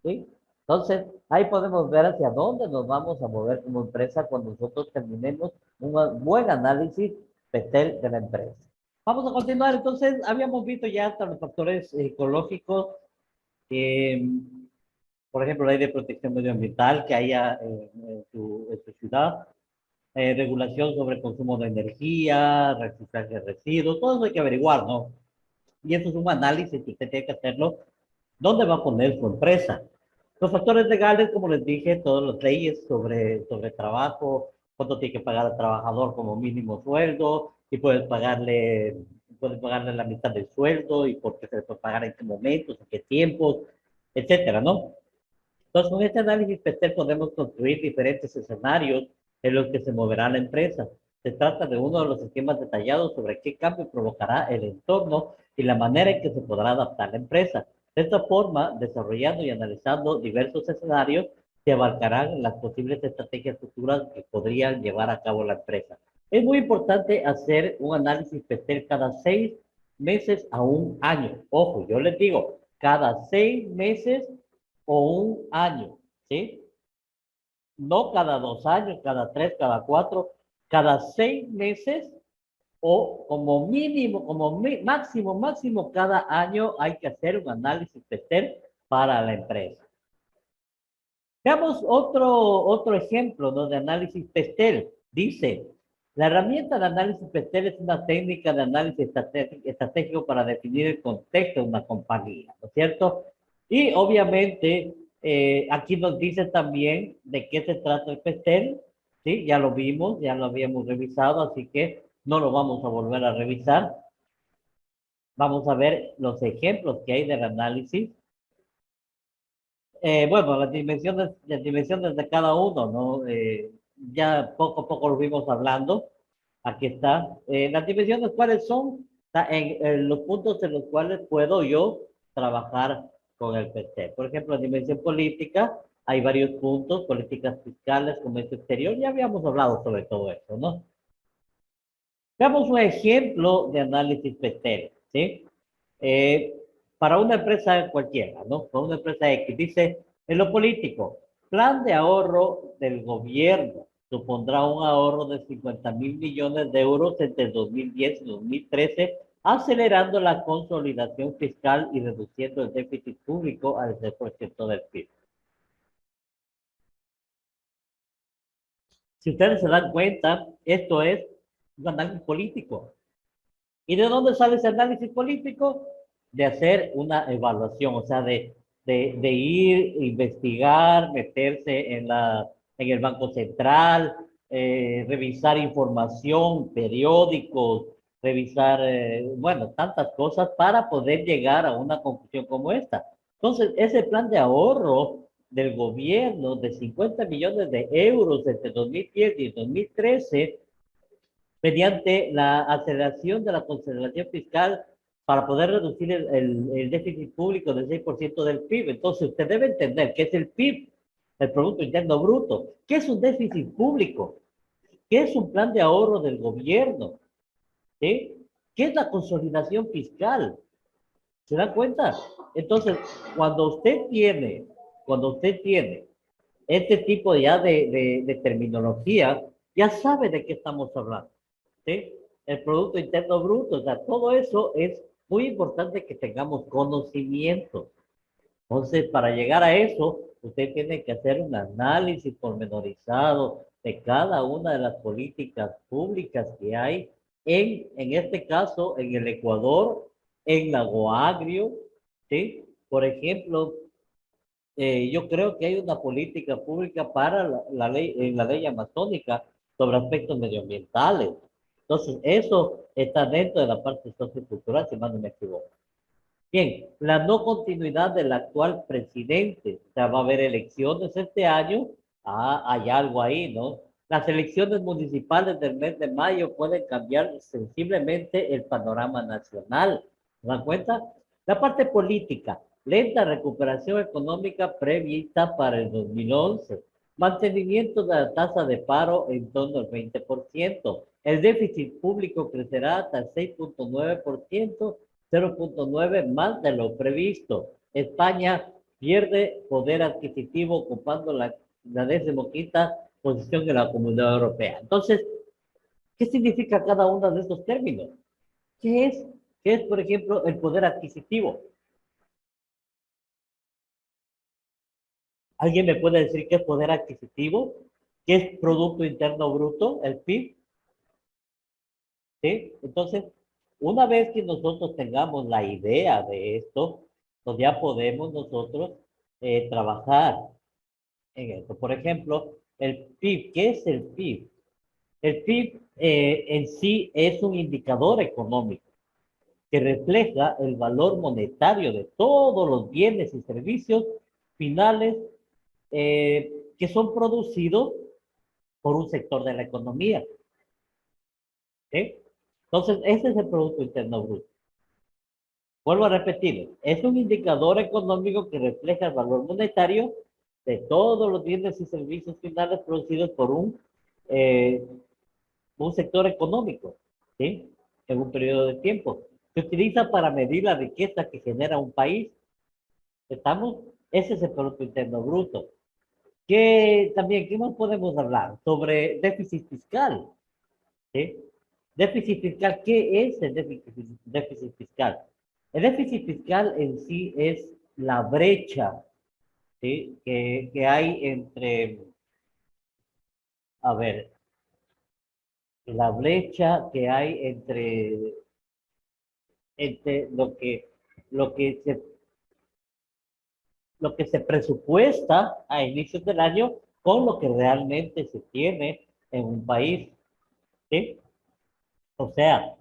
¿sí? Entonces, ahí podemos ver hacia dónde nos vamos a mover como empresa cuando nosotros terminemos un buen análisis PETEL de la empresa. Vamos a continuar. Entonces, habíamos visto ya hasta los factores ecológicos, eh, por ejemplo, la ley de protección medioambiental que haya en su ciudad, regulación sobre el consumo de energía, reciclaje de residuos, todo eso hay que averiguar, ¿no? Y eso es un análisis que usted tiene que hacerlo. ¿Dónde va a poner su empresa? Los factores legales, como les dije, todas las leyes sobre trabajo, cuánto tiene que pagar al trabajador como mínimo sueldo, y puedes pagarle la mitad del sueldo, y por qué se le puede pagar en qué momentos, en qué tiempos, etcétera, ¿no? Entonces, con este análisis PETEL podemos construir diferentes escenarios en los que se moverá la empresa. Se trata de uno de los esquemas detallados sobre qué cambio provocará el entorno y la manera en que se podrá adaptar la empresa. De esta forma, desarrollando y analizando diversos escenarios, se abarcarán las posibles estrategias futuras que podrían llevar a cabo la empresa. Es muy importante hacer un análisis PETEL cada 6 meses a un año. Ojo, yo les digo, cada 6 meses o un año, ¿sí? No cada 2 años, cada 3, cada 4, cada 6 meses o como mínimo, como máximo cada año hay que hacer un análisis PETEL para la empresa. Veamos otro ejemplo, ¿no? De análisis PETEL. Dice, la herramienta de análisis PETEL es una técnica de análisis estratégico para definir el contexto de una compañía, ¿no es cierto? Y obviamente, aquí nos dice también de qué se trata el PETEL, ¿sí? Ya lo vimos, ya lo habíamos revisado, así que no lo vamos a volver a revisar. Vamos a ver los ejemplos que hay del análisis. Bueno, las dimensiones de cada uno, ¿no? Ya poco a poco lo vimos hablando. Aquí está. Las dimensiones, ¿cuáles son? Está en los puntos en los cuales puedo yo trabajar con el PT. Por ejemplo, la dimensión política, hay varios puntos, políticas fiscales, comercio exterior, ya habíamos hablado sobre todo eso, ¿no? Veamos un ejemplo de análisis PETEL, ¿sí? Eh, para una empresa cualquiera, ¿no? Para una empresa X, dice, en lo político, plan de ahorro del gobierno supondrá un ahorro de 50.000 millones de euros entre 2010 y 2013, acelerando la consolidación fiscal y reduciendo el déficit público al 3% del PIB. Si ustedes se dan cuenta, esto es un análisis político. ¿Y de dónde sale ese análisis político? De hacer una evaluación, o sea, de ir, investigar, meterse en el Banco Central, revisar información, periódicos, revisar, bueno, tantas cosas para poder llegar a una conclusión como esta. Entonces, ese plan de ahorro del gobierno de 50 millones de euros entre 2010 y 2013 mediante la aceleración de la consolidación fiscal para poder reducir el déficit público del 6% del PIB. Entonces, usted debe entender qué es el PIB, el Producto Interno Bruto, qué es un déficit público, qué es un plan de ahorro del gobierno, ¿sí? ¿Qué es la consolidación fiscal? ¿Se da cuenta? Entonces, cuando usted tiene este tipo ya de terminología, ya sabe de qué estamos hablando. ¿Sí? El Producto Interno Bruto, o sea, todo eso es muy importante que tengamos conocimiento. Entonces, para llegar a eso, usted tiene que hacer un análisis pormenorizado de cada una de las políticas públicas que hay en este caso, en el Ecuador, en Lago Agrio, ¿sí? Por ejemplo, yo creo que hay una política pública para la ley, en la ley amazónica sobre aspectos medioambientales. Entonces, eso está dentro de la parte sociocultural, si mal no me equivoco. Bien, la no continuidad del actual presidente. O sea, va a haber elecciones este año. Ah, hay algo ahí, ¿no? Las elecciones municipales del mes de mayo pueden cambiar sensiblemente el panorama nacional. ¿Se dan cuenta? La parte política. Lenta recuperación económica prevista para el 2011. Mantenimiento de la tasa de paro en torno al 20%. El déficit público crecerá hasta el 6,9%, 0,9 más de lo previsto. España pierde poder adquisitivo ocupando la 15ª posición en la Comunidad Europea. Entonces, ¿qué significa cada uno de estos términos? ¿Qué es? ¿Qué es, por ejemplo, el poder adquisitivo? ¿Alguien me puede decir qué es poder adquisitivo? ¿Qué es Producto Interno Bruto, el PIB? ¿Sí? Entonces, una vez que nosotros tengamos la idea de esto, pues ya podemos nosotros trabajar en esto. Por ejemplo, el PIB, ¿qué es el PIB? El PIB en sí es un indicador económico que refleja el valor monetario de todos los bienes y servicios finales que son producidos por un sector de la economía. ¿Sí? Entonces, ese es el Producto Interno Bruto. Vuelvo a repetir, es un indicador económico que refleja el valor monetario de todos los bienes y servicios finales producidos por eh, un sector económico, ¿sí? En un periodo de tiempo. Se utiliza para medir la riqueza que genera un país. ¿Estamos? Ese es el Producto Interno Bruto. ¿Qué más podemos hablar? Sobre déficit fiscal, ¿sí? Déficit fiscal, ¿qué es el déficit fiscal? El déficit fiscal en sí es la brecha, ¿sí? Que hay entre, a ver, la brecha que hay entre lo que se, lo que se presupuesta a inicios del año con lo que realmente se tiene en un país, ¿sí? O sea,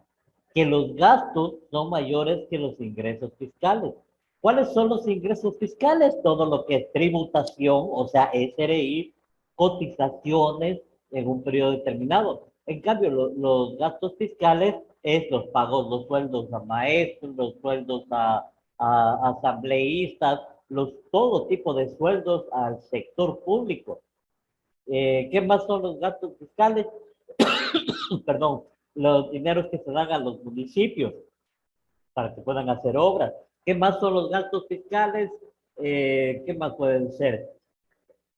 que los gastos son mayores que los ingresos fiscales. ¿Cuáles son los ingresos fiscales? Todo lo que es tributación, o sea, SRI, cotizaciones en un periodo determinado. En cambio, los gastos fiscales es los pagos, los sueldos a maestros, los sueldos a asambleístas, todo tipo de sueldos al sector público. ¿Qué más son los gastos fiscales? Perdón, los dineros que se dan a los municipios para que puedan hacer obras. ¿Qué más son los gastos fiscales? ¿Qué más pueden ser?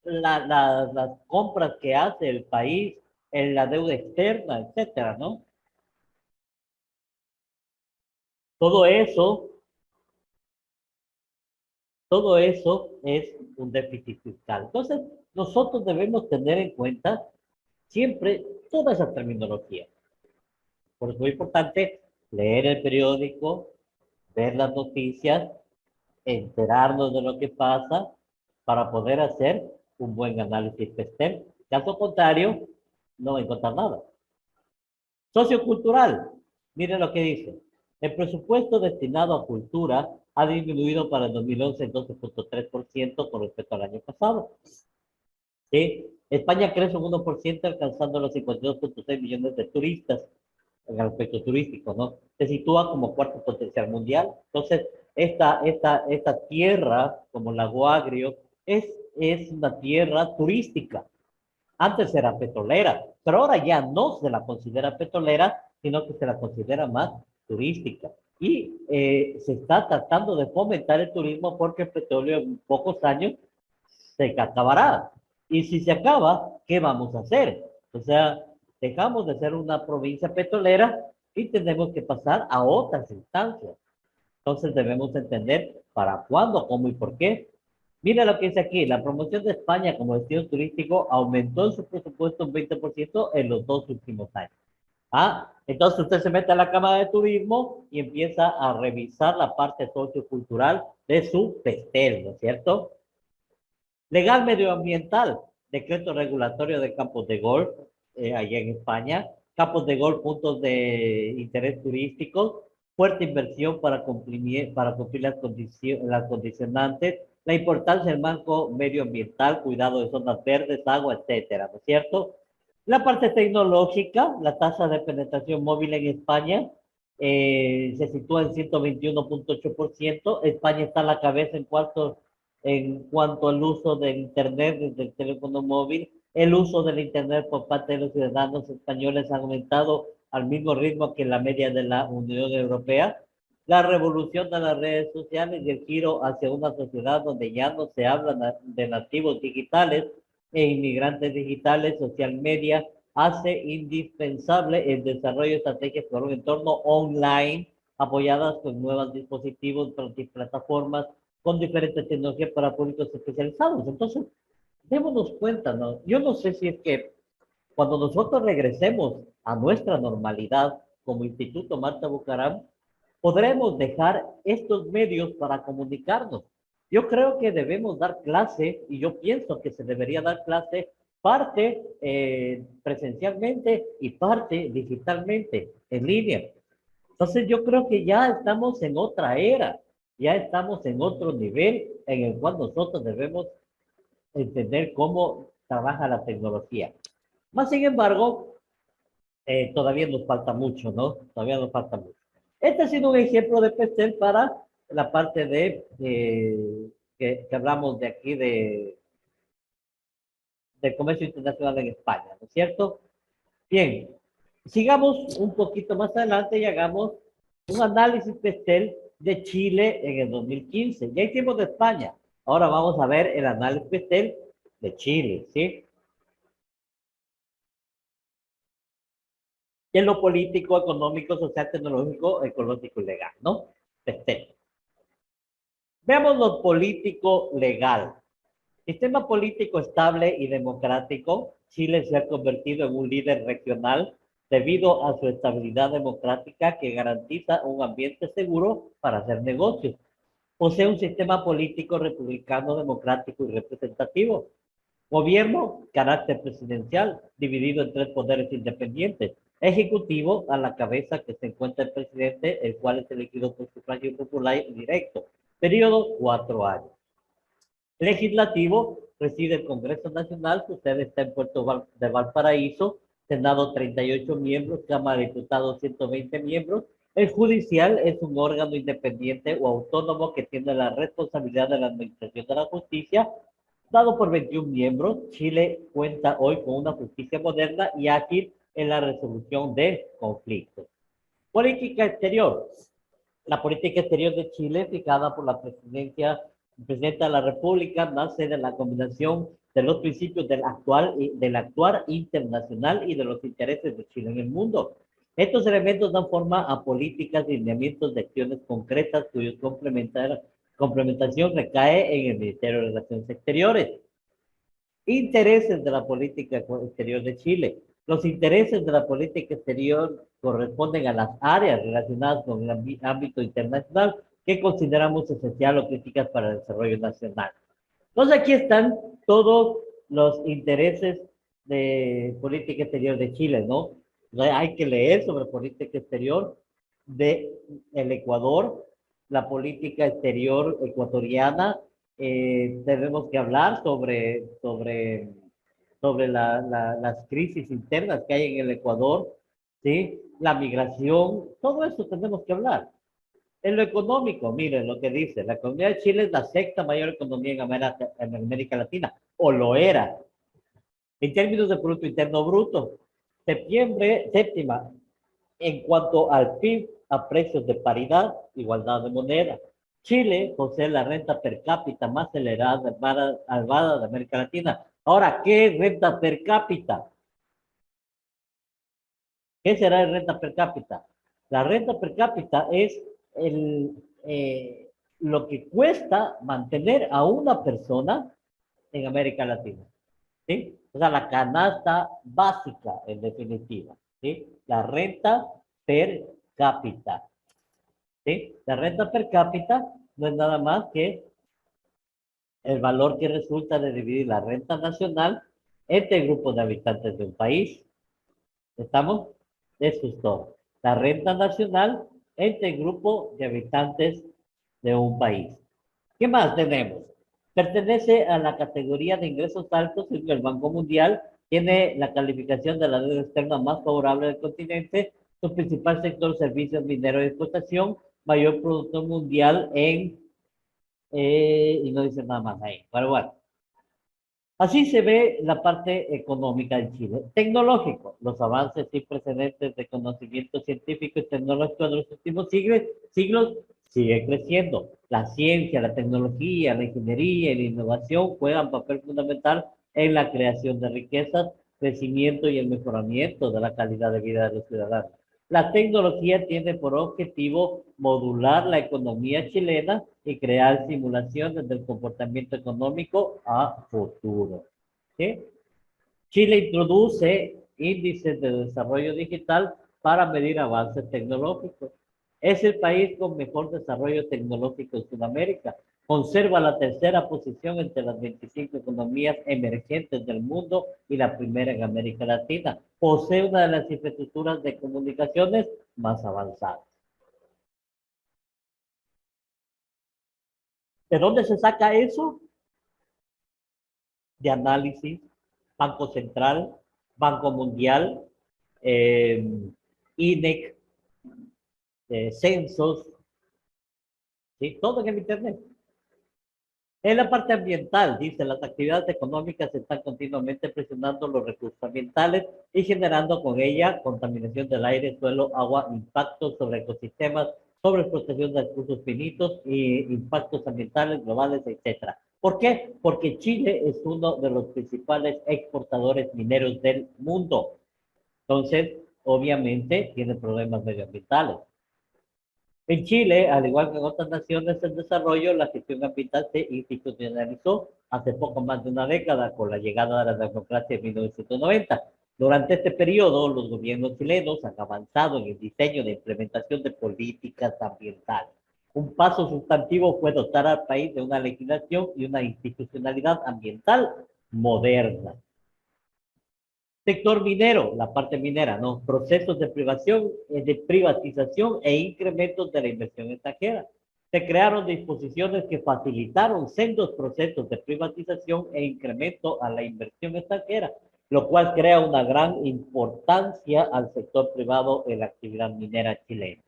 Las compras que hace el país, en la deuda externa, etcétera, ¿no? Todo eso, todo eso es un déficit fiscal. Entonces, nosotros debemos tener en cuenta Siempre toda esa terminología. Por eso es muy importante leer el periódico, ver las noticias, enterarnos de lo que pasa para poder hacer un buen análisis PESTEL. Caso contrario, no va a encontrar nada. Sociocultural. Miren lo que dice. El presupuesto destinado a cultura ha disminuido para el 2011 en 12.3% con respecto al año pasado. ¿Sí? España crece un 1% alcanzando los 52.6 millones de turistas en el aspecto turístico, ¿no? Se sitúa como cuarto potencial mundial. Entonces, esta tierra, como Lago Agrio, es una tierra turística. Antes era petrolera, pero ahora ya no se la considera petrolera, sino que se la considera más turística. Y se está tratando de fomentar el turismo porque el petróleo en pocos años se acabará. Y si se acaba, ¿qué vamos a hacer? O sea, dejamos de ser una provincia petrolera y tenemos que pasar a otras instancias. Entonces debemos entender para cuándo, cómo y por qué. Mira lo que dice aquí, la promoción de España como destino turístico aumentó en su presupuesto un 20% en los 2 últimos años. Ah, entonces usted se mete a la Cámara de Turismo y empieza a revisar la parte sociocultural de su pestel, ¿no es cierto? Legal medioambiental, decreto regulatorio de campos de golf, allá en España, campos de golf, puntos de interés turísticos, fuerte inversión para cumplir las condicionantes, la importancia del marco medioambiental, cuidado de zonas verdes, agua, etcétera, ¿no es cierto? La parte tecnológica, la tasa de penetración móvil en España se sitúa en 121.8%. España está a la cabeza en cuanto al uso del Internet desde el teléfono móvil. El uso del Internet por parte de los ciudadanos españoles ha aumentado al mismo ritmo que la media de la Unión Europea. La revolución de las redes sociales y el giro hacia una sociedad donde ya no se habla de nativos digitales e inmigrantes digitales, social media, hace indispensable el desarrollo de estrategias para un entorno online apoyadas con nuevos dispositivos, plataformas, con diferentes tecnologías para públicos especializados. Entonces, démonos cuenta, ¿no? Yo no sé si es que cuando nosotros regresemos a nuestra normalidad como Instituto Marta Bucaram, podremos dejar estos medios para comunicarnos. Yo creo que debemos dar clase, y yo pienso que se debería dar clase parte presencialmente y parte digitalmente, en línea. Entonces yo creo que ya estamos en otra era, ya estamos en otro nivel en el cual nosotros debemos entender cómo trabaja la tecnología. Más sin embargo, todavía nos falta mucho, ¿no? Todavía nos falta mucho. Este ha sido un ejemplo de Pestel para la parte que hablamos de aquí del comercio internacional en España, ¿no es cierto? Bien, sigamos un poquito más adelante y hagamos un análisis Pestel de Chile en el 2015. Ya hicimos de España, ahora vamos a ver el análisis Pestel de Chile, ¿sí? Y en lo político, económico, social, tecnológico, ecológico y legal, ¿no? Pestel. Veamos lo político legal. Sistema político estable y democrático, Chile se ha convertido en un líder regional debido a su estabilidad democrática que garantiza un ambiente seguro para hacer negocios. Posee un sistema político republicano, democrático y representativo. Gobierno, carácter presidencial, dividido en tres poderes independientes. Ejecutivo, a la cabeza que se encuentra el presidente, el cual es elegido por sufragio popular y directo. Periodo, 4 años. Legislativo, preside el Congreso Nacional, su sede está en Puerto de Valparaíso, Senado 38 miembros, Cámara de Diputados 120 miembros. El judicial es un órgano independiente o autónomo que tiene la responsabilidad de la administración de la justicia, dado por 21 miembros. Chile cuenta hoy con una justicia moderna y ágil en la resolución de conflictos. Política exterior. La política exterior de Chile, fijada por la presidenta de la República, nace de la combinación de los principios del actuar internacional y de los intereses de Chile en el mundo. Estos elementos dan forma a políticas y lineamientos de acciones concretas cuya complementación recae en el Ministerio de Relaciones Exteriores. Intereses de la política exterior de Chile. Los intereses de la política exterior corresponden a las áreas relacionadas con el ámbito internacional que consideramos esencial o críticas para el desarrollo nacional. Entonces aquí están todos los intereses de política exterior de Chile, ¿no? Hay que leer sobre política exterior de el Ecuador, la política exterior ecuatoriana. Tenemos que hablar sobre las crisis internas que hay en el Ecuador, ¿sí? La migración, todo eso tenemos que hablar. En lo económico, miren lo que dice, la economía de Chile es la sexta mayor economía en América Latina, o lo era, en términos de Producto Interno Bruto. Séptima, en cuanto al PIB a precios de paridad, igualdad de moneda. Chile posee la renta per cápita más elevada de América Latina. Ahora, ¿qué es renta per cápita? ¿Qué será la renta per cápita? La renta per cápita es el, lo que cuesta mantener a una persona en América Latina. ¿Sí? O sea, la canasta básica, en definitiva. ¿Sí? La renta per cápita. ¿Sí? La renta per cápita no es nada más que el valor que resulta de dividir la renta nacional entre grupos de habitantes de un país. ¿Estamos? Eso es todo. La renta nacional entre el grupo de habitantes de un país. ¿Qué más tenemos? Pertenece a la categoría de ingresos altos y el Banco Mundial tiene la calificación de la deuda externa más favorable del continente. Su principal sector, servicios mineros y explotación, mayor productor mundial y no dice nada más ahí. Pero bueno, así se ve la parte económica de Chile. Tecnológico, los avances sin precedentes de conocimiento científico y tecnológico de los últimos siglos siguen creciendo. La ciencia, la tecnología, la ingeniería y la innovación juegan papel fundamental en la creación de riquezas, crecimiento y el mejoramiento de la calidad de vida de los ciudadanos. La tecnología tiene por objetivo modular la economía chilena y crear simulaciones del comportamiento económico a futuro. ¿Sí? Chile introduce índices de desarrollo digital para medir avances tecnológicos. Es el país con mejor desarrollo tecnológico en Sudamérica. Conserva la tercera posición entre las 25 economías emergentes del mundo y la primera en América Latina. Posee una de las infraestructuras de comunicaciones más avanzadas. ¿De dónde se saca eso? De análisis, Banco Central, Banco Mundial, INEC, censos, ¿sí? Todo en el Internet. En la parte ambiental, dice, las actividades económicas están continuamente presionando los recursos ambientales y generando con ella contaminación del aire, suelo, agua, impactos sobre ecosistemas, sobre protección de recursos finitos y impactos ambientales globales, etcétera. ¿Por qué? Porque Chile es uno de los principales exportadores mineros del mundo. Entonces, obviamente, tiene problemas medioambientales. En Chile, al igual que en otras naciones en desarrollo, la gestión ambiental se institucionalizó hace poco más de una década con la llegada de la democracia en 1990. Durante este periodo, los gobiernos chilenos han avanzado en el diseño de implementación de políticas ambientales. Un paso sustantivo fue dotar al país de una legislación y una institucionalidad ambiental moderna. Sector minero, la parte minera, ¿no? Procesos de privatización e incrementos de la inversión extranjera. Se crearon disposiciones que facilitaron sendos procesos de privatización e incremento a la inversión extranjera, lo cual crea una gran importancia al sector privado en la actividad minera chilena.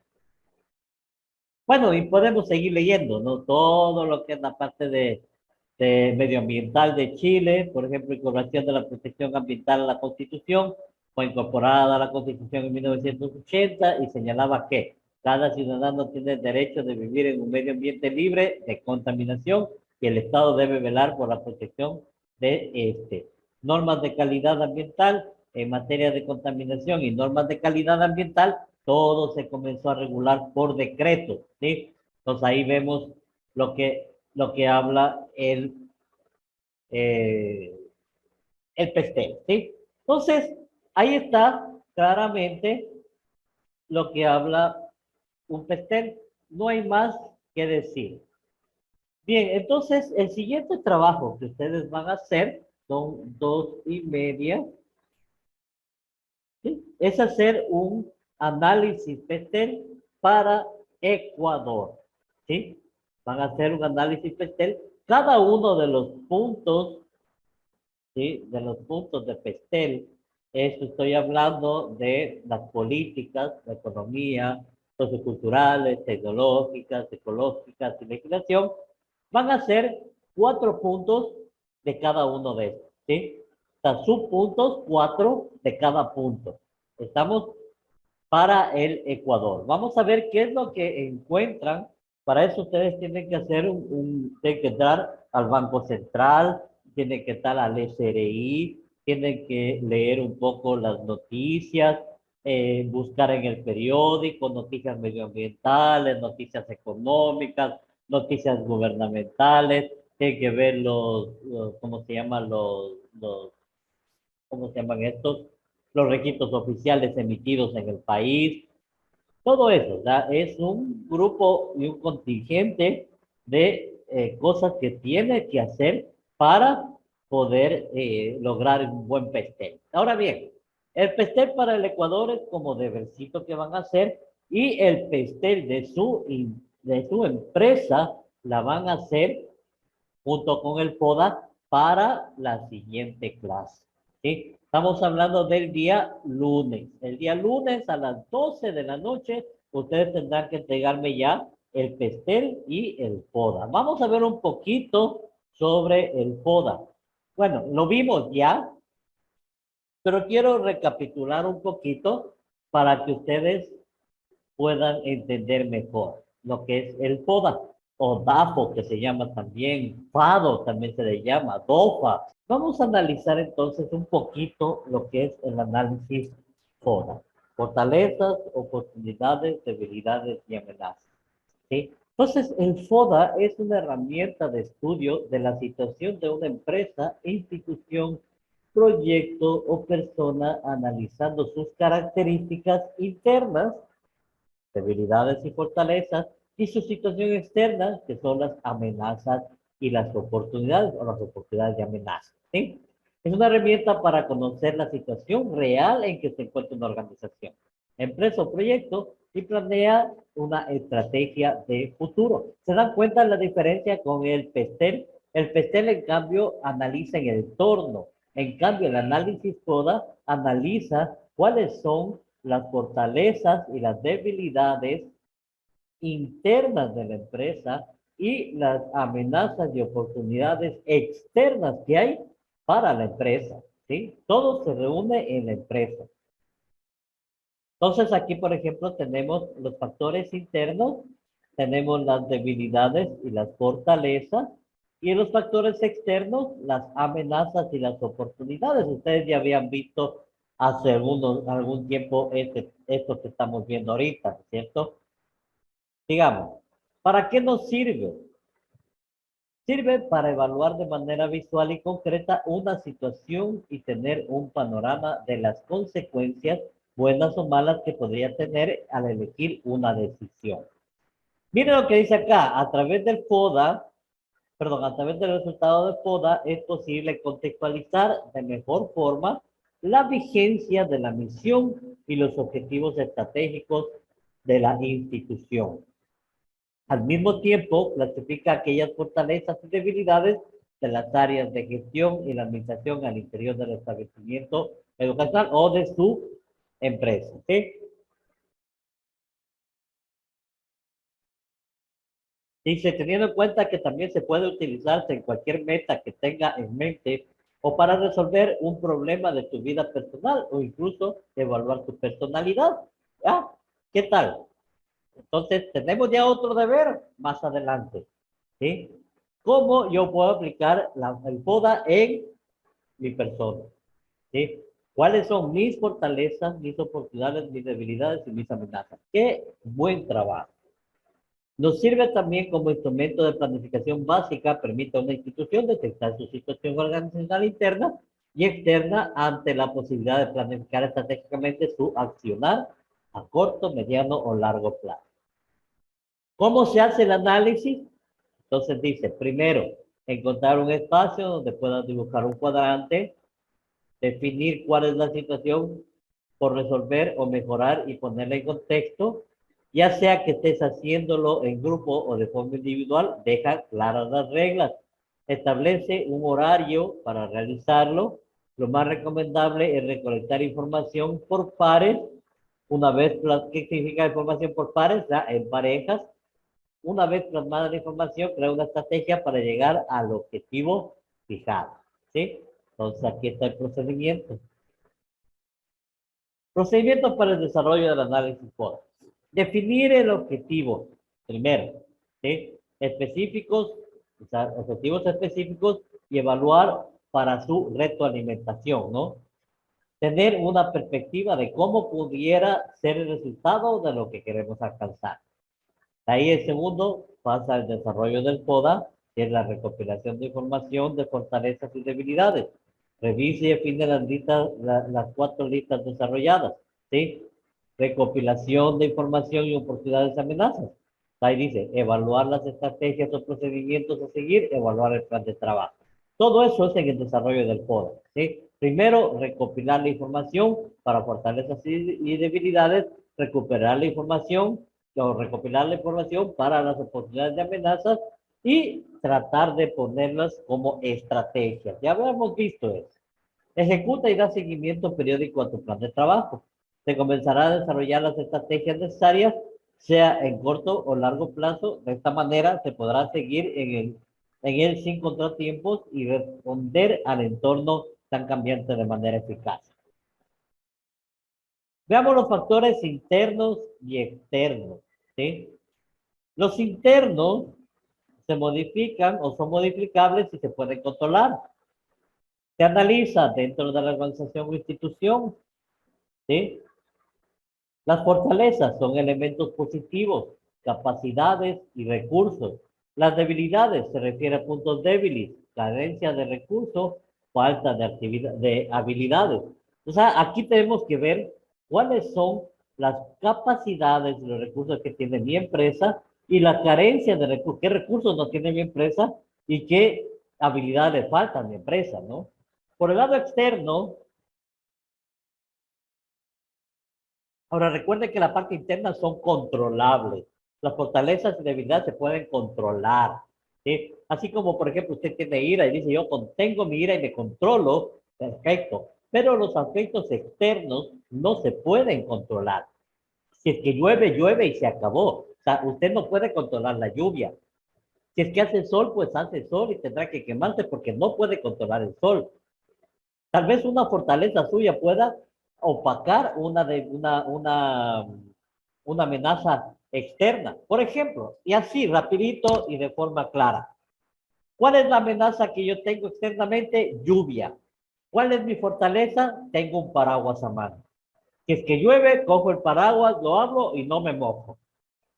Bueno, y podemos seguir leyendo, ¿no? Todo lo que es la parte de medioambiental de Chile, por ejemplo, incorporación de la protección ambiental a la Constitución, fue incorporada a la Constitución en 1980 y señalaba que cada ciudadano tiene el derecho de vivir en un medio ambiente libre de contaminación y el Estado debe velar por la protección de este. Normas de calidad ambiental en materia de contaminación y normas de calidad ambiental, todo se comenzó a regular por decreto, ¿sí? Entonces ahí vemos lo que habla el el PESTEL, ¿sí? Entonces, ahí está claramente lo que habla un PESTEL. No hay más que decir. Bien, entonces el siguiente trabajo que ustedes van a hacer son 2:30, ¿sí? Es hacer un análisis PESTEL para Ecuador, ¿sí? Van a hacer un análisis PESTEL. Cada uno de los puntos, ¿sí? De los puntos de PESTEL, eso estoy hablando de las políticas, la economía, socioculturales, tecnológicas, ecológicas y legislación, van a ser 4 puntos de cada uno de estos, ¿sí? O sea, subpuntos, 4 de cada punto. Estamos para el Ecuador. Vamos a ver qué es lo que encuentran. Para eso ustedes tienen que hacer tienen que entrar al Banco Central, tienen que estar al SRI, tienen que leer un poco las noticias, buscar en el periódico noticias medioambientales, noticias económicas, noticias gubernamentales, tienen que ver ¿cómo se llaman ¿cómo se llaman estos? Los registros oficiales emitidos en el país, todo eso, ¿verdad? Es un grupo y un contingente de cosas que tiene que hacer para poder lograr un buen PESTEL. Ahora bien, el PESTEL para el Ecuador es como debercito que van a hacer y el PESTEL de su empresa la van a hacer junto con el FODA para la siguiente clase, ¿sí? Estamos hablando del día lunes. El día lunes a las 12 de la noche, ustedes tendrán que entregarme ya el PESTEL y el FODA. Vamos a ver un poquito sobre el FODA. Bueno, lo vimos ya, pero quiero recapitular un poquito para que ustedes puedan entender mejor lo que es el FODA o DAFO, que se llama también, FADO también se le llama, DOFA. Vamos a analizar entonces un poquito lo que es el análisis FODA. Fortalezas, oportunidades, debilidades y amenazas, ¿sí? Entonces, el FODA es una herramienta de estudio de la situación de una empresa, institución, proyecto o persona, analizando sus características internas, debilidades y fortalezas, y su situación externa, que son las amenazas y las oportunidades, o las oportunidades y amenazas, ¿sí? Es una herramienta para conocer la situación real en que se encuentra una organización, empresa o proyecto, y planea una estrategia de futuro. ¿Se dan cuenta de la diferencia con el PESTEL? El PESTEL, en cambio, analiza en el entorno. En cambio, el análisis FODA analiza cuáles son las fortalezas y las debilidades internas de la empresa y las amenazas y oportunidades externas que hay para la empresa, ¿sí? Todo se reúne en la empresa. Entonces aquí, por ejemplo, tenemos los factores internos, tenemos las debilidades y las fortalezas, y en los factores externos, las amenazas y las oportunidades. Ustedes ya habían visto hace algún tiempo esto que estamos viendo ahorita, ¿cierto? Digamos, ¿para qué nos sirve? Sirve para evaluar de manera visual y concreta una situación y tener un panorama de las consecuencias, buenas o malas, que podría tener al elegir una decisión. Miren lo que dice acá, a través del FODA, perdón, a través del resultado de FODA es posible contextualizar de mejor forma la vigencia de la misión y los objetivos estratégicos de la institución. Al mismo tiempo, clasifica aquellas fortalezas y debilidades de las áreas de gestión y la administración al interior del establecimiento educacional o de su empresa, ¿sí? Dice, teniendo en cuenta que también se puede utilizarse en cualquier meta que tenga en mente o para resolver un problema de tu vida personal o incluso evaluar tu personalidad. ¿Ya? ¿Qué tal? Entonces, tenemos ya otro deber más adelante, ¿sí? ¿Cómo yo puedo aplicar el FODA en mi persona? ¿Sí? ¿Cuáles son mis fortalezas, mis oportunidades, mis debilidades y mis amenazas? ¡Qué buen trabajo! Nos sirve también como instrumento de planificación básica, permite a una institución detectar su situación organizacional interna y externa ante la posibilidad de planificar estratégicamente su accionar a corto, mediano o largo plazo. ¿Cómo se hace el análisis? Entonces dice, primero, encontrar un espacio donde puedas dibujar un cuadrante, definir cuál es la situación por resolver o mejorar y ponerla en contexto, ya sea que estés haciéndolo en grupo o de forma individual, deja claras las reglas. Establece un horario para realizarlo. Lo más recomendable es recolectar información por pares. Una vez, ¿qué significa información por pares? Ya, en parejas. Una vez plasmada la información, crea una estrategia para llegar al objetivo fijado. ¿Sí? Entonces aquí está el procedimiento. Procedimientos para el desarrollo del análisis FODA. Definir el objetivo. Primero, ¿sí? Específicos, o sea, objetivos específicos y evaluar para su retroalimentación, ¿no? Tener una perspectiva de cómo pudiera ser el resultado de lo que queremos alcanzar. De ahí el segundo pasa al desarrollo del FODA, que es la recopilación de información de fortalezas y debilidades. Revise y define las 4 listas desarrolladas, ¿sí? Recopilación de información y oportunidades de amenazas. Ahí dice, evaluar las estrategias o procedimientos a seguir, evaluar el plan de trabajo. Todo eso es en el desarrollo del FODA, ¿sí? Primero, recopilar la información para fortalezas y debilidades, recuperar la información o recopilar la información para las oportunidades de amenazas y tratar de ponerlas como estrategias. Ya habíamos visto eso. Ejecuta y da seguimiento periódico a tu plan de trabajo. Se comenzará a desarrollar las estrategias necesarias, sea en corto o largo plazo. De esta manera se podrá seguir en él sin contratiempos y responder al entorno tan cambiante de manera eficaz. Veamos los factores internos y externos, ¿sí? Los internos se modifican o son modificables y se pueden controlar. Se analiza dentro de la organización o institución, ¿sí? Las fortalezas son elementos positivos, capacidades y recursos. Las debilidades se refiere a puntos débiles, carencia de recursos, falta de habilidades. O sea, aquí tenemos que ver cuáles son las capacidades y los recursos que tiene mi empresa y la carencia de recursos, qué recursos no tiene mi empresa y qué habilidades le faltan a mi empresa, ¿no? Por el lado externo, ahora recuerde que la parte interna son controlables. Las fortalezas y debilidades se pueden controlar, ¿sí? Así como, por ejemplo, usted tiene ira y dice, yo contengo mi ira y me controlo, perfecto. Pero los aspectos externos no se pueden controlar. Si es que llueve, llueve y se acabó. O sea, usted no puede controlar la lluvia. Si es que hace sol, pues hace sol y tendrá que quemarse porque no puede controlar el sol. Tal vez una fortaleza suya pueda opacar una amenaza externa. Por ejemplo, y así, rapidito y de forma clara. ¿Cuál es la amenaza que yo tengo externamente? Lluvia. ¿Cuál es mi fortaleza? Tengo un paraguas a mano. Si es que llueve, cojo el paraguas, lo abro y no me mojo.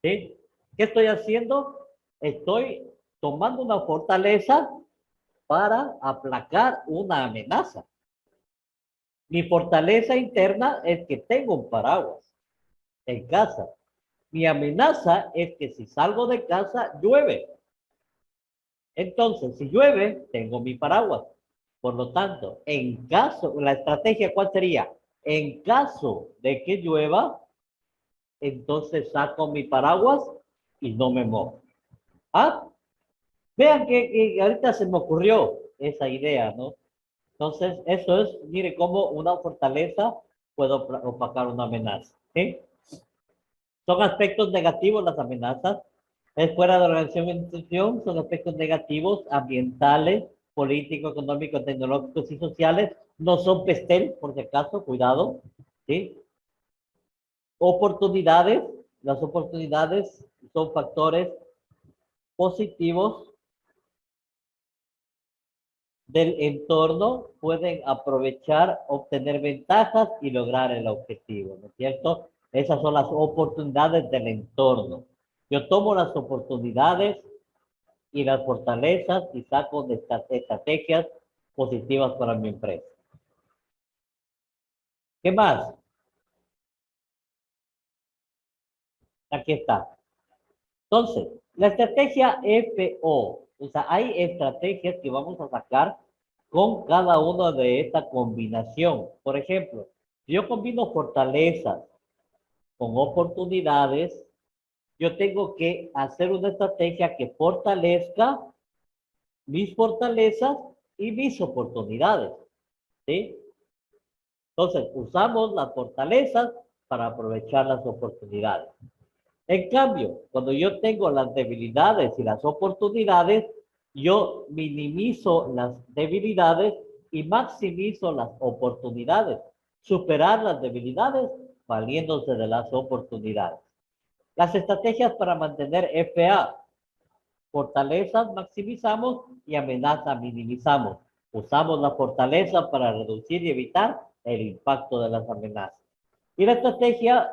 ¿Sí? ¿Qué estoy haciendo? Estoy tomando una fortaleza para aplacar una amenaza. Mi fortaleza interna es que tengo un paraguas en casa. Mi amenaza es que si salgo de casa, llueve. Entonces, si llueve, tengo mi paraguas. Por lo tanto, en caso, la estrategia, ¿cuál sería? En caso de que llueva, entonces saco mi paraguas y no me mojo. ¿Ah? Vean que ahorita se me ocurrió esa idea, ¿no? Entonces, eso es, mire cómo una fortaleza puede opacar una amenaza. ¿Sí? Son aspectos negativos las amenazas. Es fuera de la organización e institución, son aspectos negativos, ambientales, políticos, económicos, tecnológicos y sociales. No son pestel, por si acaso, cuidado. ¿Sí? Oportunidades. Las oportunidades son factores positivos del entorno, pueden aprovechar, obtener ventajas y lograr el objetivo, ¿no es cierto? Esas son las oportunidades del entorno. Yo tomo las oportunidades y las fortalezas y saco de estas estrategias positivas para mi empresa. ¿Qué más? Aquí está. Entonces, la estrategia FO, o sea, hay estrategias que vamos a sacar con cada una de esta combinación. Por ejemplo, si yo combino fortalezas con oportunidades, yo tengo que hacer una estrategia que fortalezca mis fortalezas y mis oportunidades, ¿sí? Entonces, usamos las fortalezas para aprovechar las oportunidades. En cambio, cuando yo tengo las debilidades y las oportunidades, yo minimizo las debilidades y maximizo las oportunidades. Superar las debilidades valiéndose de las oportunidades. Las estrategias para mantener FA. Fortalezas maximizamos y amenaza minimizamos. Usamos la fortaleza para reducir y evitar el impacto de las amenazas. Y la estrategia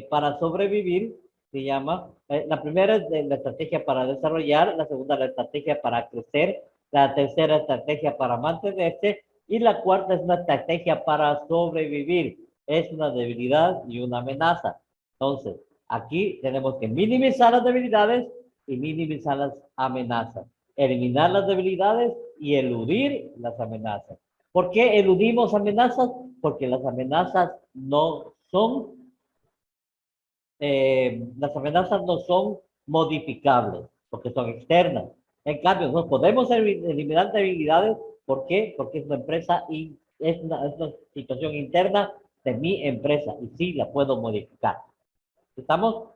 para sobrevivir se llama, la primera es la estrategia para desarrollar, la segunda la estrategia para crecer, la tercera estrategia para mantenerse y la cuarta es una estrategia para sobrevivir. Es una debilidad y una amenaza. Entonces, aquí tenemos que minimizar las debilidades y minimizar las amenazas. Eliminar las debilidades y eludir las amenazas. ¿Por qué eludimos amenazas? Porque las amenazas no son las amenazas no son modificables, porque son externas. En cambio, no podemos eliminar debilidades. ¿Por qué? Porque es una empresa y es una situación interna de mi empresa y sí la puedo modificar. Estamos,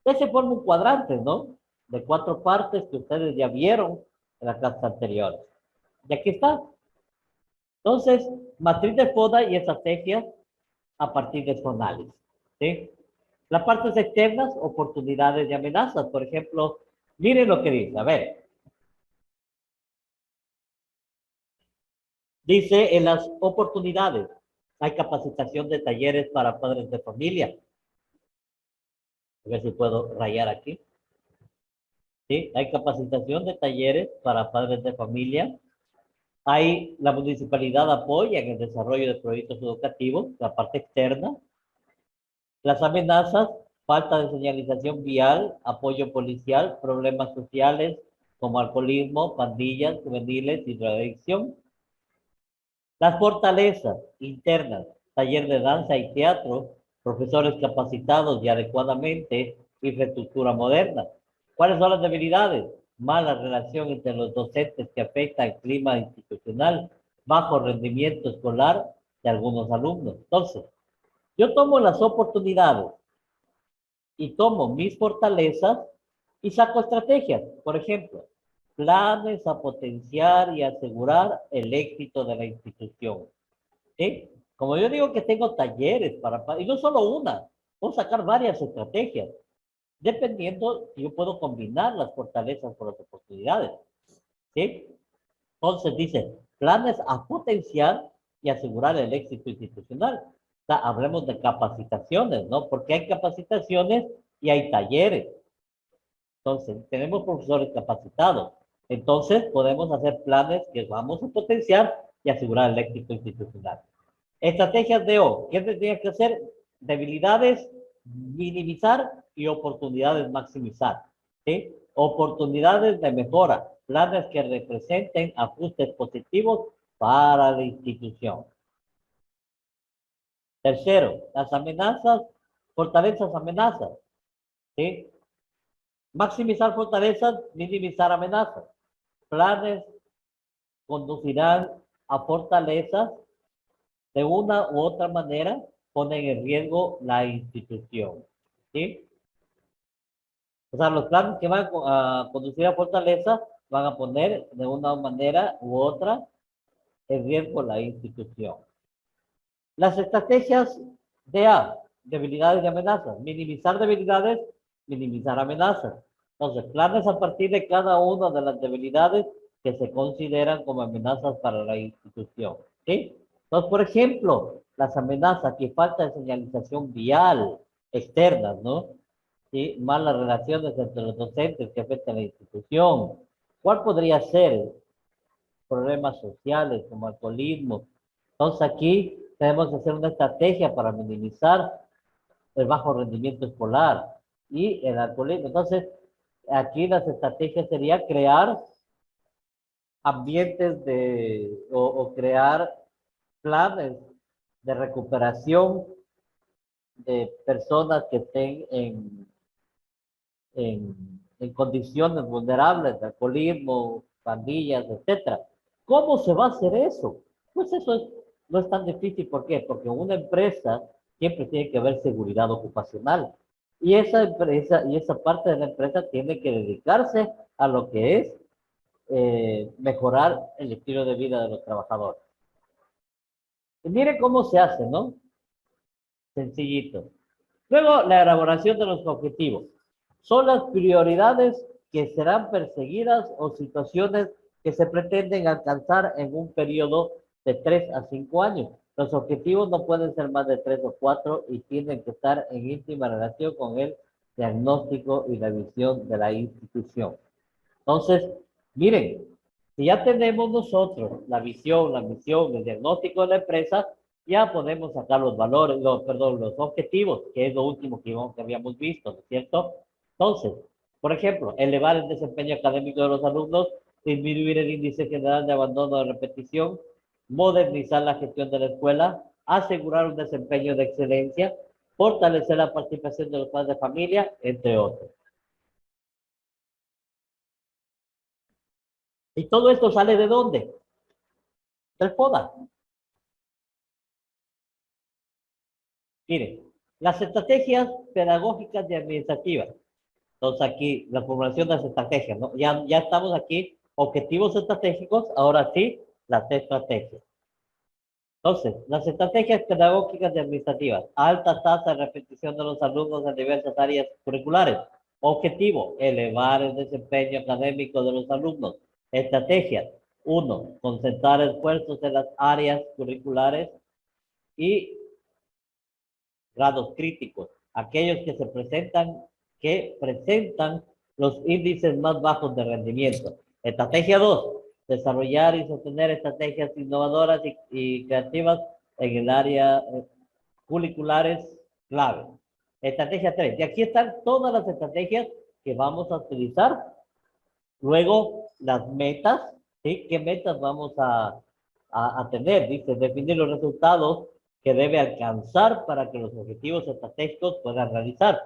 ya se forma un cuadrante, ¿no? De 4 partes que ustedes ya vieron en las clases anteriores. Y aquí está. Entonces, matriz de FODA y estrategias a partir de su análisis. ¿Sí? Las partes externas, oportunidades y amenazas. Por ejemplo, miren lo que dice. A ver. Dice en las oportunidades. Hay capacitación de talleres para padres de familia. A ver si puedo rayar aquí. ¿Sí? Hay capacitación de talleres para padres de familia. Hay la municipalidad apoya en el desarrollo de proyectos educativos, la parte externa. Las amenazas, falta de señalización vial, apoyo policial, problemas sociales como alcoholismo, pandillas, juveniles y drogadicción. Las fortalezas internas, taller de danza y teatro, profesores capacitados y adecuadamente, infraestructura moderna. ¿Cuáles son las debilidades? Mala relación entre los docentes que afecta el clima institucional, bajo rendimiento escolar de algunos alumnos. Entonces, yo tomo las oportunidades y tomo mis fortalezas y saco estrategias. Por ejemplo, planes a potenciar y asegurar el éxito de la institución. ¿Sí? Como yo digo que tengo talleres y no solo una, puedo sacar varias estrategias, dependiendo si yo puedo combinar las fortalezas con las oportunidades. ¿Sí? Entonces dice, planes a potenciar y asegurar el éxito institucional. O sea, hablemos de capacitaciones, ¿no? Porque hay capacitaciones y hay talleres. Entonces, tenemos profesores capacitados. Entonces, podemos hacer planes que vamos a potenciar y asegurar el éxito institucional. Estrategias de O. ¿Qué tendría que hacer? Debilidades, minimizar y oportunidades, maximizar. ¿Sí? Oportunidades de mejora. Planes que representen ajustes positivos para la institución. Tercero, las amenazas, fortalezas, amenazas. ¿Sí? Maximizar fortalezas, minimizar amenazas. Planes conducirán a fortalezas de una u otra manera, ponen en riesgo la institución. ¿Sí? O sea, los planes que van a conducir a fortaleza van a poner de una manera u otra en riesgo la institución. Las estrategias de A, debilidades y amenazas. Minimizar debilidades, minimizar amenazas. Entonces, planes a partir de cada una de las debilidades que se consideran como amenazas para la institución. ¿Sí? Entonces, por ejemplo, las amenazas que falta de señalización vial externas, ¿no? ¿Sí? Malas relaciones entre los docentes que afectan a la institución. ¿Cuál podría ser? Problemas sociales como alcoholismo. Entonces aquí tenemos que hacer una estrategia para minimizar el bajo rendimiento escolar y el alcoholismo. Entonces, aquí las estrategias sería crear ambientes o crear planes de recuperación de personas que estén en condiciones vulnerables de alcoholismo, pandillas, etcétera. ¿Cómo se va a hacer eso? Pues no es tan difícil. ¿Por qué? Porque en una empresa siempre tiene que haber seguridad ocupacional. Y esa empresa y esa parte de la empresa tiene que dedicarse a lo que es mejorar el estilo de vida de los trabajadores. Y mire cómo se hace, ¿no? Sencillito. Luego, la elaboración de los objetivos. Son las prioridades que serán perseguidas o situaciones que se pretenden alcanzar en un periodo de 3 a 5 años. Los objetivos no pueden ser más de 3 o 4 y tienen que estar en íntima relación con el diagnóstico y la visión de la institución. Entonces, miren, si ya tenemos nosotros la visión, la misión, el diagnóstico de la empresa, ya podemos sacar los valores, perdón, los objetivos, que es lo último que habíamos visto, ¿no es cierto? Entonces, por ejemplo, elevar el desempeño académico de los alumnos, disminuir el índice general de abandono de repetición, modernizar la gestión de la escuela, asegurar un desempeño de excelencia, fortalecer la participación de los padres de familia, entre otros. ¿Y todo esto sale de dónde? Del FODA. Miren, las estrategias pedagógicas y administrativas. Entonces aquí, la formulación de las estrategias, ¿no? Ya estamos aquí, objetivos estratégicos, ahora sí, las estrategias. Entonces, las estrategias pedagógicas y administrativas, alta tasa de repetición de los alumnos en diversas áreas curriculares. Objetivo, elevar el desempeño académico de los alumnos. Estrategias, 1, concentrar esfuerzos en las áreas curriculares y grados críticos, aquellos que presentan los índices más bajos de rendimiento. Estrategia 2, desarrollar y sostener estrategias innovadoras y creativas en el área curriculares clave. Estrategia 3, y aquí están todas las estrategias que vamos a utilizar. Luego, las metas, ¿sí? ¿Qué metas vamos a tener? Dice, definir los resultados que debe alcanzar para que los objetivos estratégicos puedan realizar.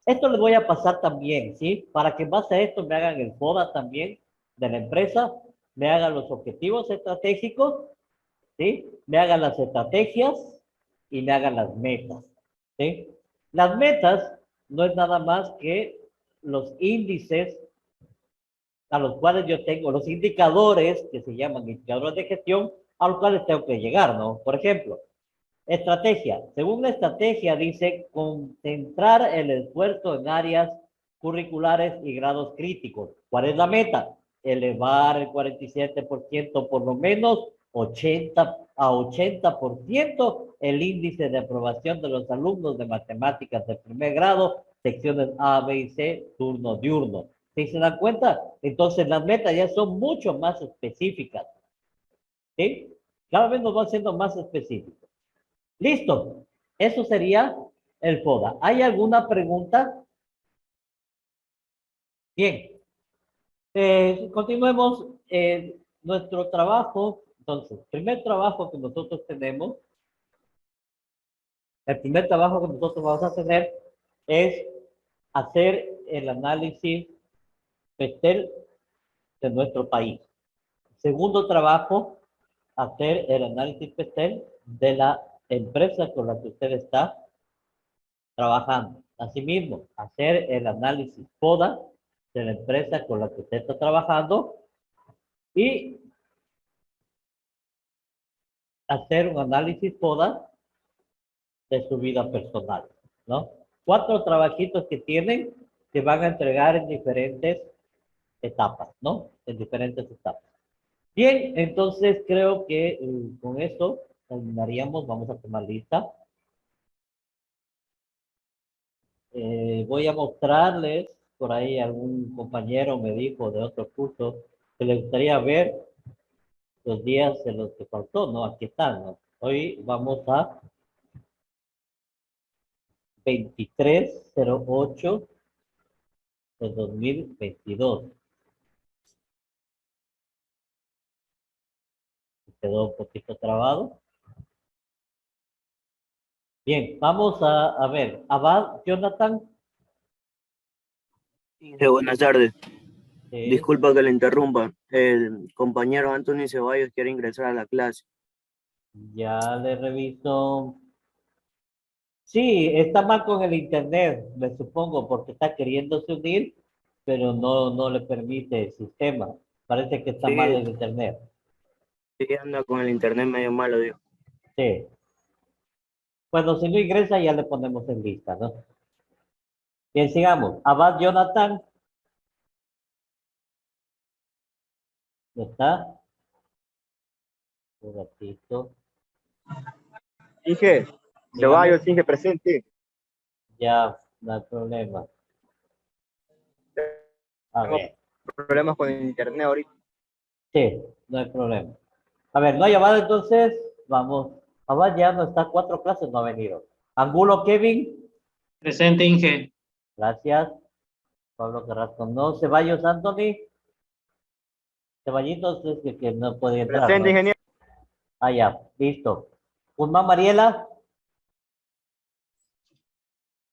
Esto les voy a pasar también, ¿sí? Para que en base a esto me hagan el FODA también de la empresa, me hagan los objetivos estratégicos, ¿sí? Me hagan las estrategias y me hagan las metas, ¿sí? Las metas no es nada más que los índices a los cuales yo tengo los indicadores que se llaman indicadores de gestión a los cuales tengo que llegar, ¿no? Por ejemplo, estrategia. Según la estrategia dice concentrar el esfuerzo en áreas curriculares y grados críticos. ¿Cuál es la meta? Elevar el 47% por lo menos 80% el índice de aprobación de los alumnos de matemáticas de primer grado, secciones A, B y C, turno diurno. ¿Sí se dan cuenta? Entonces las metas ya son mucho más específicas. ¿Sí? Cada vez nos van siendo más específicos. Listo. Eso sería el FODA. ¿Hay alguna pregunta? Bien. Continuemos nuestro trabajo. Entonces, primer trabajo que nosotros tenemos, el primer trabajo que nosotros vamos a tener es hacer el análisis PETEL de nuestro país. Segundo trabajo, hacer el análisis PETEL de la empresa con la que usted está trabajando. Asimismo, hacer el análisis FODA de la empresa con la que usted está trabajando y hacer un análisis FODA de su vida personal, ¿no? 4 trabajitos que tienen que van a entregar en diferentes etapas, ¿no? En diferentes etapas. Bien, entonces creo que con eso terminaríamos. Vamos a tomar lista. Voy a mostrarles, por ahí algún compañero me dijo de otro curso que le gustaría ver los días en los que faltó, ¿no? Aquí están, ¿no? Hoy vamos a 23/08 de 2022. Quedó un poquito trabado. Bien, vamos a ver. Abad, Jonathan. Buenas tardes. eh, Disculpa que le interrumpa. El compañero Anthony Ceballos quiere ingresar a la clase. ya le reviso. Sí, está mal con el internet, me supongo, porque está queriéndose unir, pero no le permite el sistema. Parece que está mal Sí, el internet. sí, anda con el internet medio malo, digo. Sí. Bueno, si no ingresa, ya le ponemos en lista, ¿no? Bien, sigamos. Abad Jonathan. ¿Está? Un ratito. Inge, Dígame. Ceballos, Inge presente. Ya, no hay problema. A Tengo ver. problemas con el internet ahorita. Sí, no hay problema. A ver, no hay llamada, entonces vamos. Abad ya no está, 4 clases no ha venido. Angulo Kevin. Presente, Inge. Gracias. Pablo Carrasco, no. Ceballos Anthony. Ceballitos es que no puede entrar, Presente, ¿no? ingeniero. Ah, ya, listo. Guzmán Mariela.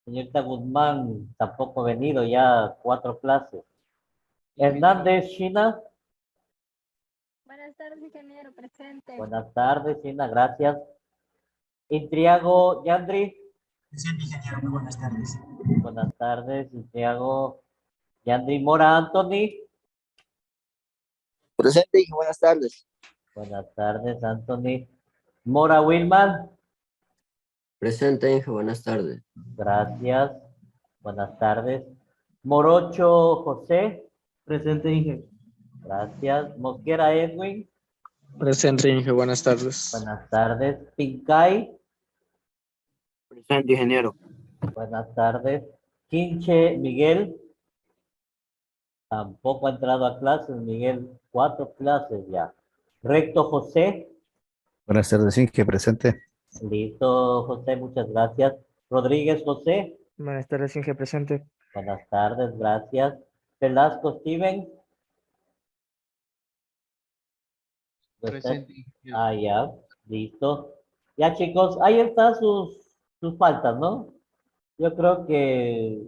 Señorita Guzmán tampoco ha venido, ya 4 clases. Hernández China. Buenas tardes, ingeniero, presente. Buenas tardes, China, gracias. Intriago Yandri. Presente, ingeniero. Muy buenas tardes. Buenas tardes, Intriago Yandri Mora Anthony. Presente y buenas tardes. Buenas tardes, Anthony. Mora Wilman. Presente, Inge, buenas tardes. Gracias. Buenas tardes. Morocho José. Presente, Inge. Gracias. Mosquera Edwin. Presente, Inge. Buenas tardes. Buenas tardes. Pincay. Presente, ingeniero. Buenas tardes. Quinche Miguel. Tampoco ha entrado a clases, Miguel. 4 clases ya. Recto José. Buenas tardes, Inge, presente. Listo, José, muchas gracias. Rodríguez José. Buenas tardes, Inge. Presente. Buenas tardes, gracias. Velasco Steven. ¿No está? Ah, ya, listo. Ya, chicos, ahí están sus faltas, ¿no? Yo creo que,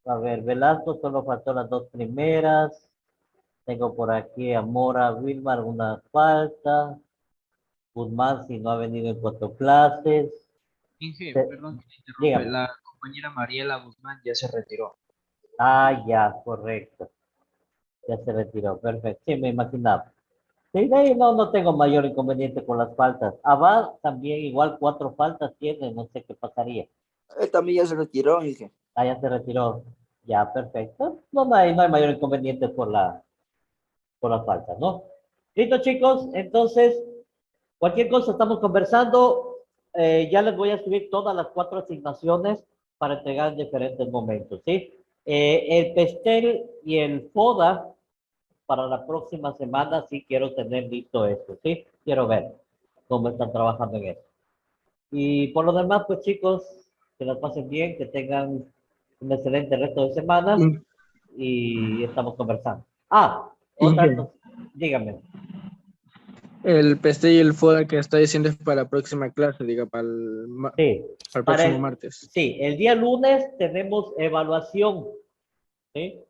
a ver, Velasco solo faltó las 2 primeras. Tengo por aquí a Mora Wilma, alguna falta. Guzmán, si no ha venido en 4 clases. Inge, Se- perdón que te interrumpe, Dígame. la compañera Mariela Guzmán ya se retiró. Ah, ya, correcto. Ya se retiró, perfecto. Sí, me imaginaba. Sí, de ahí no tengo mayor inconveniente con las faltas. Abad también igual 4 faltas tiene, no sé qué pasaría. Él también ya se retiró, Inge. Ah, ya se retiró. Ya, perfecto. No hay mayor inconveniente por las faltas, ¿no? Listo, chicos. Entonces, cualquier cosa estamos conversando. Ya les voy a subir todas las 4 asignaciones para entregar en diferentes momentos, ¿sí? El PESTEL y el FODA para la próxima semana sí quiero tener listo esto, ¿sí? Quiero ver cómo están trabajando en eso. Y por lo demás, pues chicos, que las pasen bien, que tengan un excelente resto de semana In- y estamos conversando. Ah, otra Inge, cosa, dígame. el PST y el FODA que está diciendo es para la próxima clase, diga, Sí, para el para próximo martes. sí, el día lunes tenemos evaluación, ¿sí?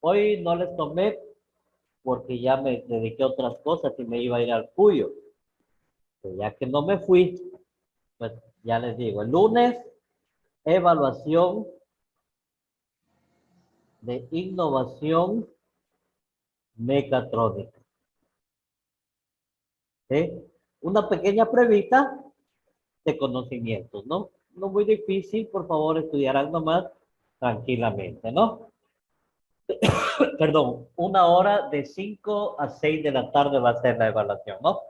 Hoy no les tomé porque ya me dediqué a otras cosas y me iba a ir al Cuyo. Pero ya que no me fui, pues ya les digo, el lunes, evaluación de innovación mecatrónica. ¿Sí? Una pequeña pruebita de conocimientos, ¿no? No muy difícil, por favor, estudiarán nomás tranquilamente, ¿no? Perdón, 1 hora de 5 a 6 de la tarde va a ser la evaluación, ¿no?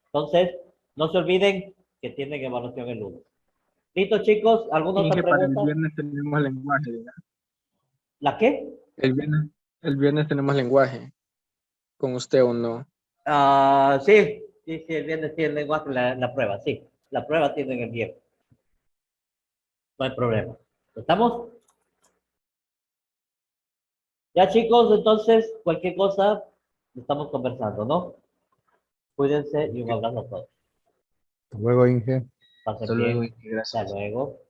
Entonces, no se olviden que tienen evaluación el lunes. ¿Listo, chicos? ¿Alguna otra Inge, para el pregunta? viernes tenemos lenguaje, diga. ¿La qué? El viernes tenemos lenguaje. ¿Con usted o no? Ah, sí, Sí, el viernes sí, el lenguaje, la prueba, sí. La prueba tienen el viernes. No hay problema. ¿Estamos? Ya, chicos, entonces, cualquier cosa, estamos conversando, ¿no? Cuídense y un abrazo a todos. Hasta luego, Inge. Pasen Hasta luego, bien. Inge, gracias. Hasta luego.